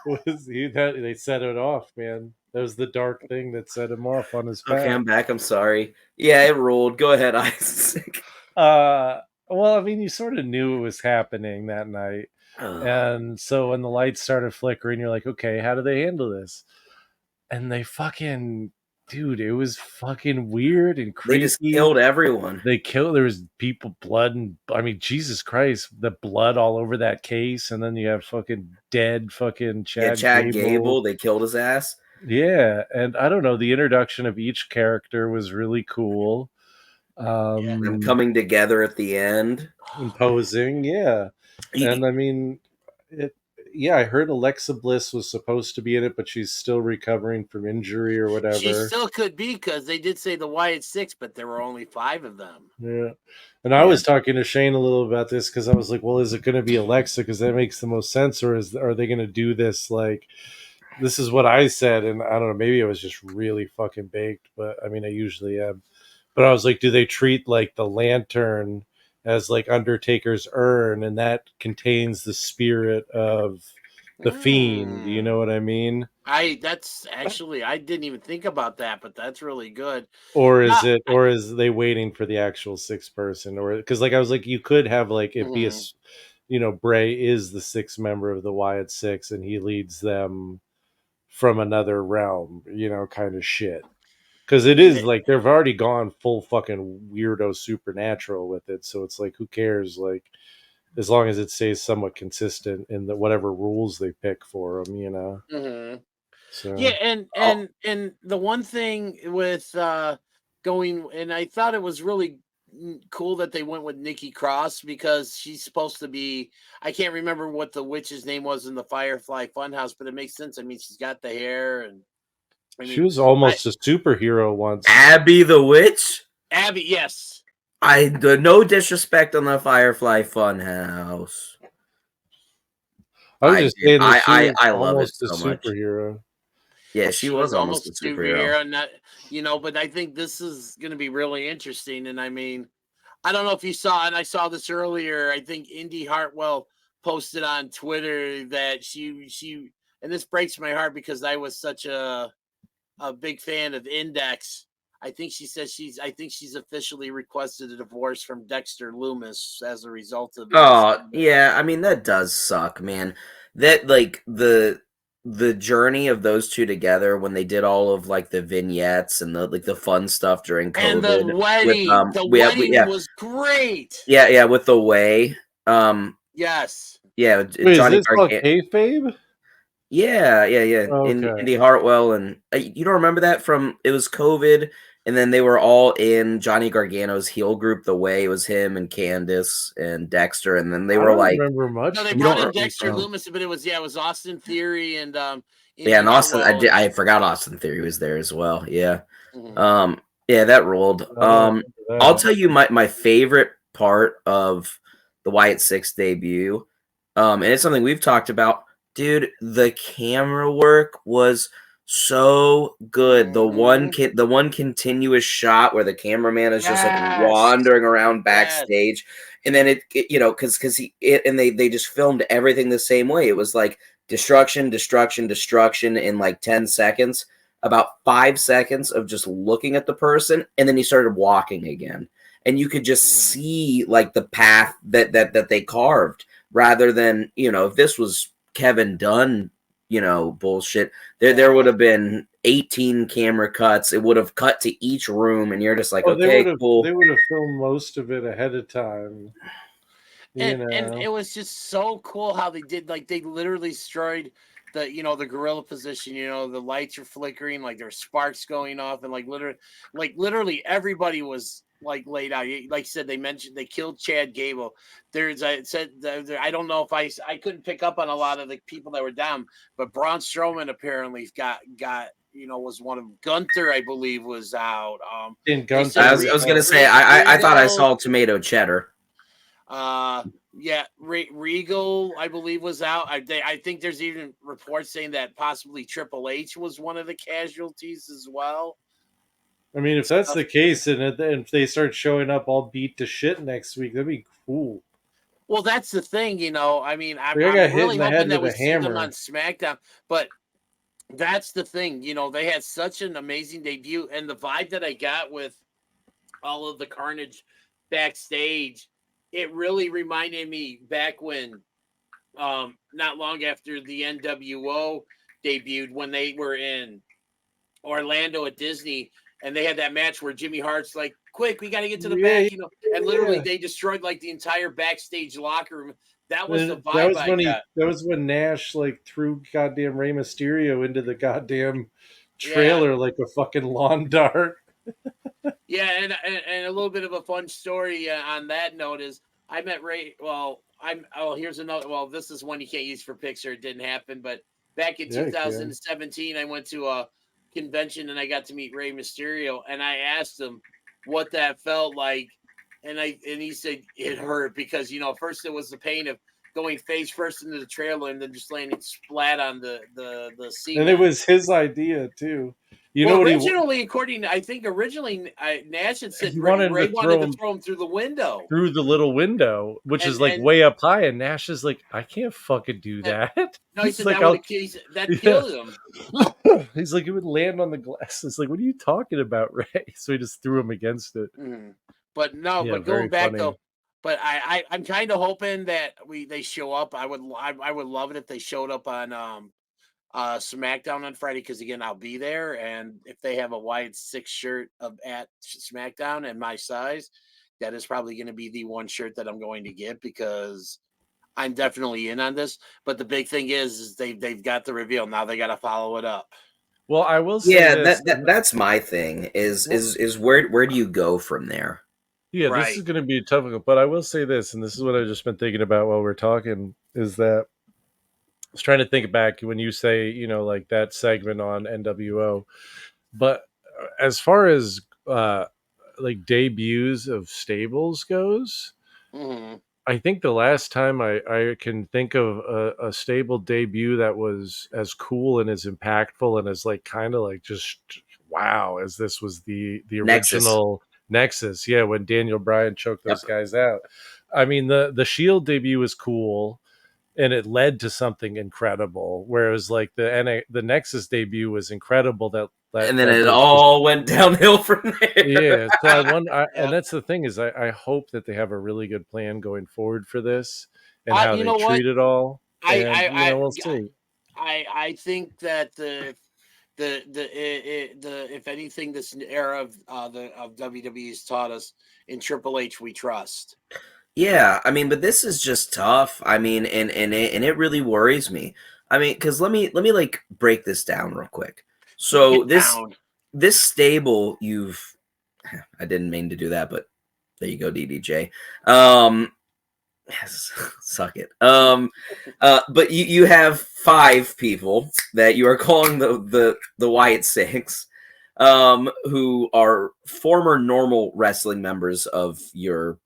Was they set it off, man. That was the dark thing that set him off on his back. Okay, I'm back. I'm sorry. Yeah, it ruled. Go ahead, Isaac. Well, I mean, you sort of knew it was happening that night. And so when the lights started flickering, you're like, okay, how do they handle this? And they fucking, dude, it was fucking weird and creepy. They just killed everyone. There was people, blood, and I mean, Jesus Christ, the blood all over that case. And then you have fucking dead fucking Chad Gable. They killed his ass. Yeah. And I don't know, the introduction of each character was really cool. Them coming together at the end. Imposing, yeah. And I mean, I heard Alexa Bliss was supposed to be in it, but she's still recovering from injury or whatever. She still could be, because they did say the Wyatt Six, but there were only 5 of them. Yeah. And I was talking to Shane a little about this, because I was like, well, is it going to be Alexa? Because that makes the most sense. Or are they going to do this? Like, this is what I said. And I don't know, maybe I was just really fucking baked, but I mean, I usually am. But I was like, do they treat like the lantern as like Undertaker's urn, and that contains the spirit of the Fiend? You know what I mean? That's actually, I didn't even think about that, but that's really good. Or is they waiting for the actual 6th person? Or because like I was like, you could have like it be a Bray is the 6th member of the Wyatt Six, and he leads them from another realm, kind of shit. Because it is like they've already gone full fucking weirdo supernatural with it, so it's like, who cares? Like, as long as it stays somewhat consistent in whatever rules they pick for them, So yeah, and the one thing with going, and I thought it was really cool that they went with Nikki Cross, because she's supposed to be, I can't remember what the witch's name was in the Firefly Funhouse, but it makes sense. I mean, she's got the hair, and she was almost a superhero once. Abby the Witch? Abby, yes. No disrespect on the Firefly Funhouse. I was just saying that I love it so much. Superhero. Yeah, she was almost a superhero. Not, but I think this is going to be really interesting. And I mean, I don't know if you saw, and I saw this earlier, I think Indy Hartwell posted on Twitter that she, and this breaks my heart because I was such a big fan of Index. I think she says she's officially requested a divorce from Dexter Loomis as a result of this. Oh, yeah. I mean, that does suck, man. that like the journey of those two together when they did all of like the vignettes and the fun stuff during COVID. And the wedding, with, was great. Yeah, with the way. Yes. Yeah, Wait, is Johnny this called Gargano. kayfabe? Yeah. Okay. Indy Hartwell and you don't remember that from it was COVID, and then they were all in Johnny Gargano's heel group. The way it was him and Candice and Dexter, and then they I were don't like, remember much. No, they You brought don't in re- Dexter oh. Loomis, but it was Austin Theory and Indy yeah, and Austin. Hartwell I forgot Austin Theory was there as well. Yeah. Mhm. Yeah, that rolled. I don't remember that. I'll tell you my favorite part of the Wyatt Six debut, and it's something we've talked about. Dude, the camera work was so good. The one continuous shot where the cameraman is just like Yes. wandering around Yes. backstage, and then it you know because they just filmed everything the same way. It was like destruction in like 10 seconds, about 5 seconds of just looking at the person, and then he started walking again, and you could just see like the path that they carved, rather than if this was Kevin Dunn bullshit, there would have been 18 camera cuts. It would have cut to each room, and you're just like, okay, cool. They would have filmed most of it ahead of time. And it was just so cool how they did, like they literally destroyed the the gorilla position. The lights are flickering, like there's sparks going off, and like literally everybody was like laid out. Like you said, they killed Chad Gable. I don't know if I couldn't pick up on a lot of the people that were down, but Braun Strowman apparently got was one of them. Gunther, I believe, was out. In Gunther, I was gonna say I thought I saw tomato cheddar. Regal, I believe, was out. I think there's even reports saying that possibly Triple H was one of the casualties as well. I mean, if that's the case, and if they start showing up all beat to shit next week, that'd be cool. Well, that's the thing, I mean, I'm really hoping that we see them on SmackDown, but that's the thing, they had such an amazing debut, and the vibe that I got with all of the carnage backstage, it really reminded me back when, not long after the NWO debuted, when they were in Orlando at Disney, and they had that match where Jimmy Hart's like, quick, we got to get to the back, and literally they destroyed like the entire backstage locker room. That was the vibe that was when Nash like threw goddamn Rey Mysterio into the goddamn trailer like a fucking lawn dart. Yeah, and a little bit of a fun story on that note is I met Ray. Well, here's another. Well, this is one you can't use for picture. It didn't happen, but back in 2017, I went to a convention and I got to meet Rey Mysterio, and I asked him what that felt like, and he said it hurt because first it was the pain of going face first into the trailer and then just landing splat on the seat. And it was his idea too. Originally Nash had said Ray wanted to throw him through the window. Through the little window, which is like way up high, and Nash is like, I can't fucking do that. No, he said like, that killed him. He's like, it would land on the glass. It's like, what are you talking about, Ray? So he just threw him against it. But going back though, but I'm kind of hoping that they show up. I would love it if they showed up on SmackDown on Friday, because again I'll be there, and if they have a Wyatt Six shirt at SmackDown and my size, that is probably going to be the one shirt that I'm going to get, because I'm definitely in on this. But the big thing is they've got the reveal, now they got to follow it up. Well, I will say that's my thing is where do you go from there? Yeah, this is going to be tough, but I will say this, and this is what I've just been thinking about while we're talking, is that I was trying to think back when you say, like that segment on NWO, but as far as like debuts of stables goes, I think the last time I can think of a stable debut that was as cool and as impactful and as like kind of like just wow, as this was the original Nexus. Yeah, when Daniel Bryan choked those guys out. I mean, the Shield debut was cool, and it led to something incredible. Whereas like the Nexus debut was incredible. And then it all went downhill from there. Yeah, so and that's the thing is I hope that they have a really good plan going forward for this and how they treat it all. And we'll see. I think that the if anything, this era of WWE has taught us, in Triple H we trust. Yeah, I mean, but this is just tough. I mean, and it really worries me. I mean, because let me like break this down real quick. So this stable, I didn't mean to do that, but there you go, DDJ. Yes, suck it. But you have 5 people that you are calling the Wyatt Six, who are former normal wrestling members of your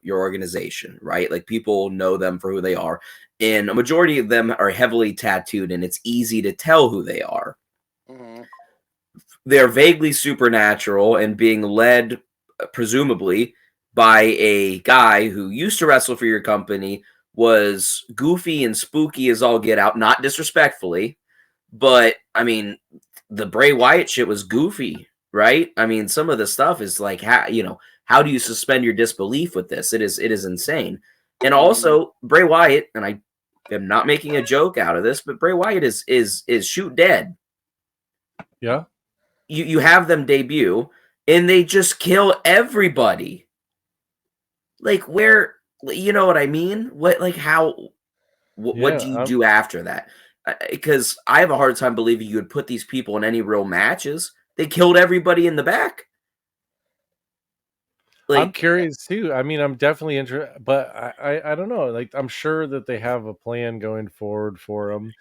organization, right? Like people know them for who they are, and a majority of them are heavily tattooed, and it's easy to tell who they are. Mm-hmm. They're vaguely supernatural and being led, presumably, by a guy who used to wrestle for your company, was goofy and spooky as all get out, not disrespectfully, but I mean, the Bray Wyatt shit was goofy, right? I mean, some of the stuff is like, how do you suspend your disbelief with this? It is insane. And also, Bray Wyatt, and I am not making a joke out of this, but Bray Wyatt is shoot dead. Yeah. You have them debut and they just kill everybody. Like, where, you know what I mean? What, like, how, what do you do after that? Because I have a hard time believing you would put these people in any real matches. They killed everybody in the back. Like, I'm curious too. I mean, I'm definitely interested, but I don't know. Like, I'm sure that they have a plan going forward for them.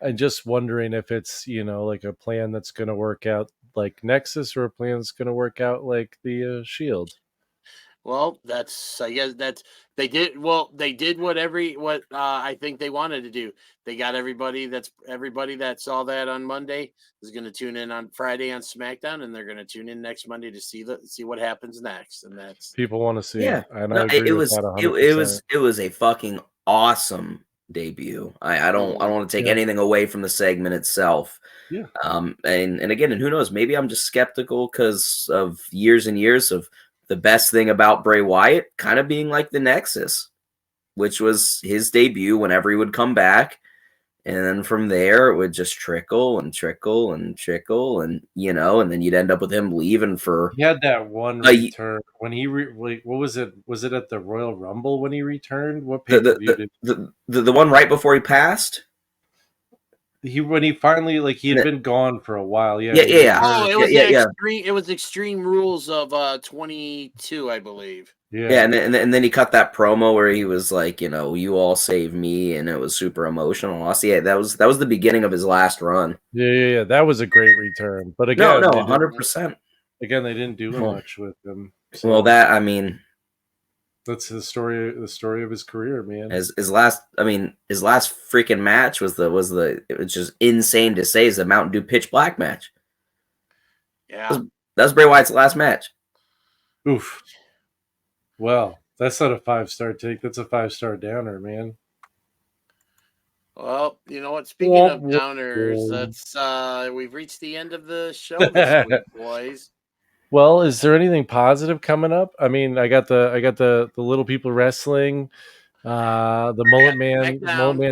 I'm just wondering if it's, like a plan that's going to work out like Nexus, or a plan that's going to work out like the Shield. Well, I guess they did what I think they wanted to do. They got everybody that saw that on Monday is going to tune in on Friday on SmackDown, and they're going to tune in next Monday to see what happens next. And that's people want to see. Yeah, and I agree with that 100%. It was a fucking awesome debut. I don't want to take anything away from the segment itself. Yeah. And again, and who knows? Maybe I'm just skeptical because of years and years of the best thing about Bray Wyatt kind of being like the Nexus, which was his debut whenever he would come back. And then from there, it would just trickle and trickle and trickle. And, and then you'd end up with him leaving for... He had that one return when he... what was it? Was it at the Royal Rumble when he returned? What pay-per-view did... The one right before he passed? When he finally, he had been gone for a while. Yeah. Oh, it was extreme. It was Extreme Rules of 22, I believe. Yeah, and then he cut that promo where he was like, you all save me, and it was super emotional. Yeah, that was the beginning of his last run. Yeah, that was a great return. But again, 100%. Again, they didn't do much with him. So. Well, that's the story of his career, man. His last freaking match was it was just insane to say, is the Mountain Dew Pitch Black match. Yeah, that was Bray Wyatt's last match. Oof. Well, that's not a 5-star take. That's a 5-star downer, man. Well, you know what? Speaking of downers, that's we've reached the end of the show this week, boys. Well, is there anything positive coming up? I mean, I got the little people wrestling, the Mullet Man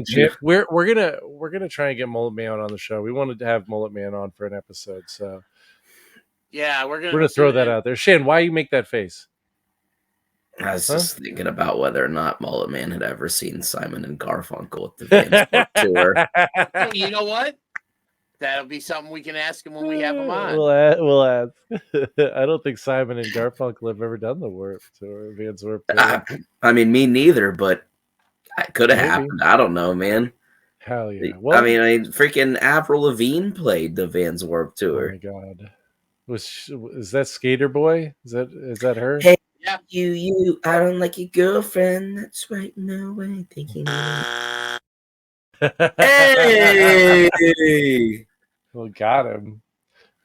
champ. We're gonna try and get Mullet Man on the show. We wanted to have Mullet Man on for an episode, so yeah, we're gonna throw that out there. Shane, why you make that face? I was just thinking about whether or not Mullet Man had ever seen Simon and Garfunkel at the Vans Warped Tour. Hey, you know what? That'll be something we can ask him when we have him on. We'll ask. I don't think Simon and Garfunkel have ever done the Warped Tour, Vans Warped Tour. I mean, me neither, but it could have happened. I don't know, man. Hell yeah. Well, I mean, freaking Avril Lavigne played the Vans Warped Tour. Oh my god. Is that Skater Boy? Is that her? Hey, yeah. You, I don't like your girlfriend. That's right. No way. Thinking. Hey! Well, got him.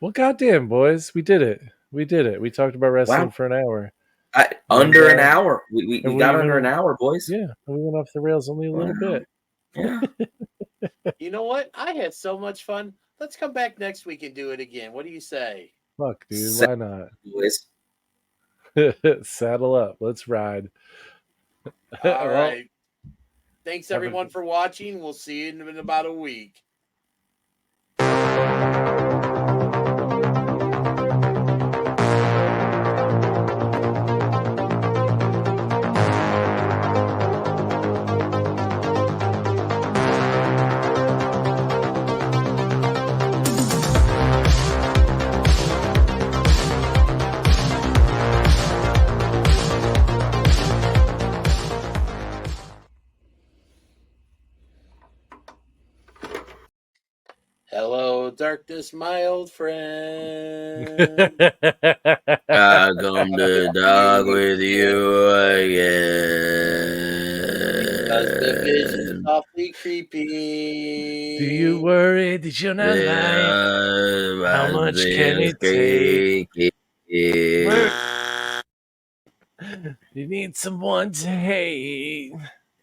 Well, goddamn, boys, we did it. We talked about wrestling for an hour. Under an hour. We got under an hour, boys. Yeah, we went off the rails only a little bit. Yeah. You know what? I had so much fun. Let's come back next week and do it again. What do you say? Fuck, dude. Why not? Boys. Saddle up. Let's ride. All right. Thanks everyone for watching. We'll see you in about a week. Hello, darkness, my old friend. I come to talk with you Because the vision's again. softly creeping. Do you worry that you're not lying? How much can it take? You need someone to hate.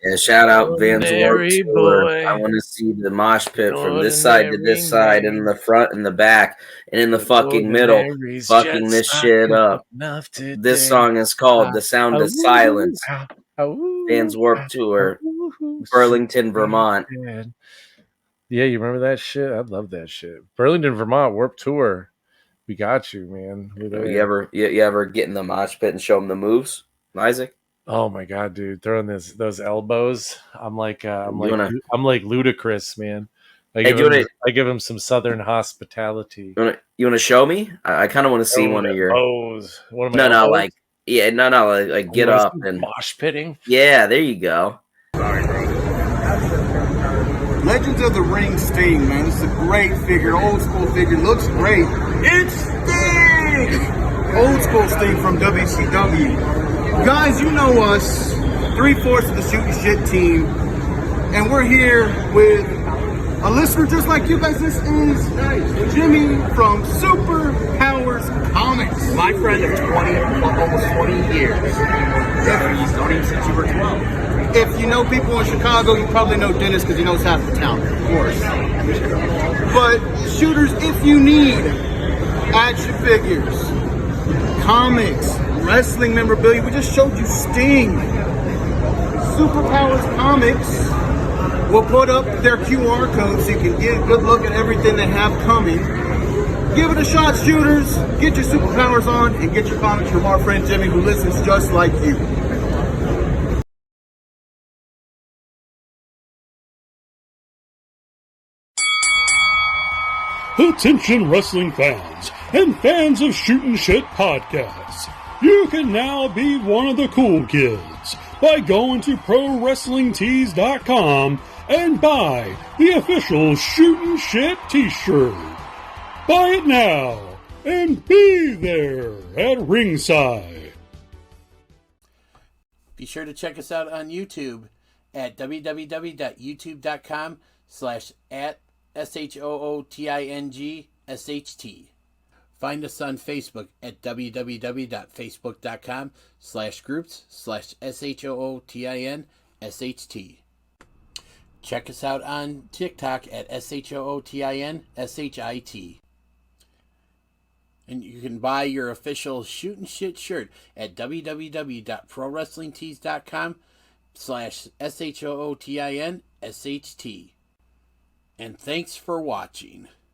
Yeah, shout out Van's Warped Ordinary Tour. boy. I want to see the mosh pit from this side to Ordinary this side, and in the front and the back, and in the fucking middle, Ordinary's fucking just this not shit good up. enough today. This song is called The Sound of Silence. Van's Warped Tour, Burlington, Vermont. Yeah, you remember that shit? I love that shit. Burlington, Vermont, Warped Tour. We got you, man. We're there. You ever get in the mosh pit and show them the moves, Isaac? Oh my god, dude! Throwing those elbows. I'm like ludicrous, man. I give him some southern hospitality. You wanna show me? I kind of want to see one of your elbows. One of my no, elbows? like get up and mosh pitting. Yeah, there you go. Legends of the Ring Sting, man. This is a great figure, old school figure. Looks great. It's Sting! Old school Sting from WCW. Guys, you know us, 3/4 of the Shooting Shit team, and we're here with a listener just like you guys. This is Jimmy from Super Powers Comics. My friend of almost 20 years. He's known him since you were 12. If you know people in Chicago, you probably know Dennis because he knows half the town, of course. But shooters, if you need action figures, comics, wrestling memorabilia, we just showed you Sting. Superpowers Comics will put up their QR code so you can get a good look at everything they have coming. Give it a shot, shooters. Get your superpowers on and get your comics from our friend Jimmy, who listens just like you. Attention wrestling fans and fans of Shootin' Shit podcasts. You can now be one of the cool kids by going to ProWrestlingTees.com and buy the official Shootin' Shit t-shirt. Buy it now and be there at ringside. Be sure to check us out on YouTube at www.youtube.com/@SHOOTINGSHT. Find us on Facebook at www.facebook.com/groups/SHOOTINSHT. Check us out on TikTok at SHOOTINSHIT. And you can buy your official Shootin' Shit shirt at www.ProWrestlingTees.com/SHOOTINSHT. And thanks for watching.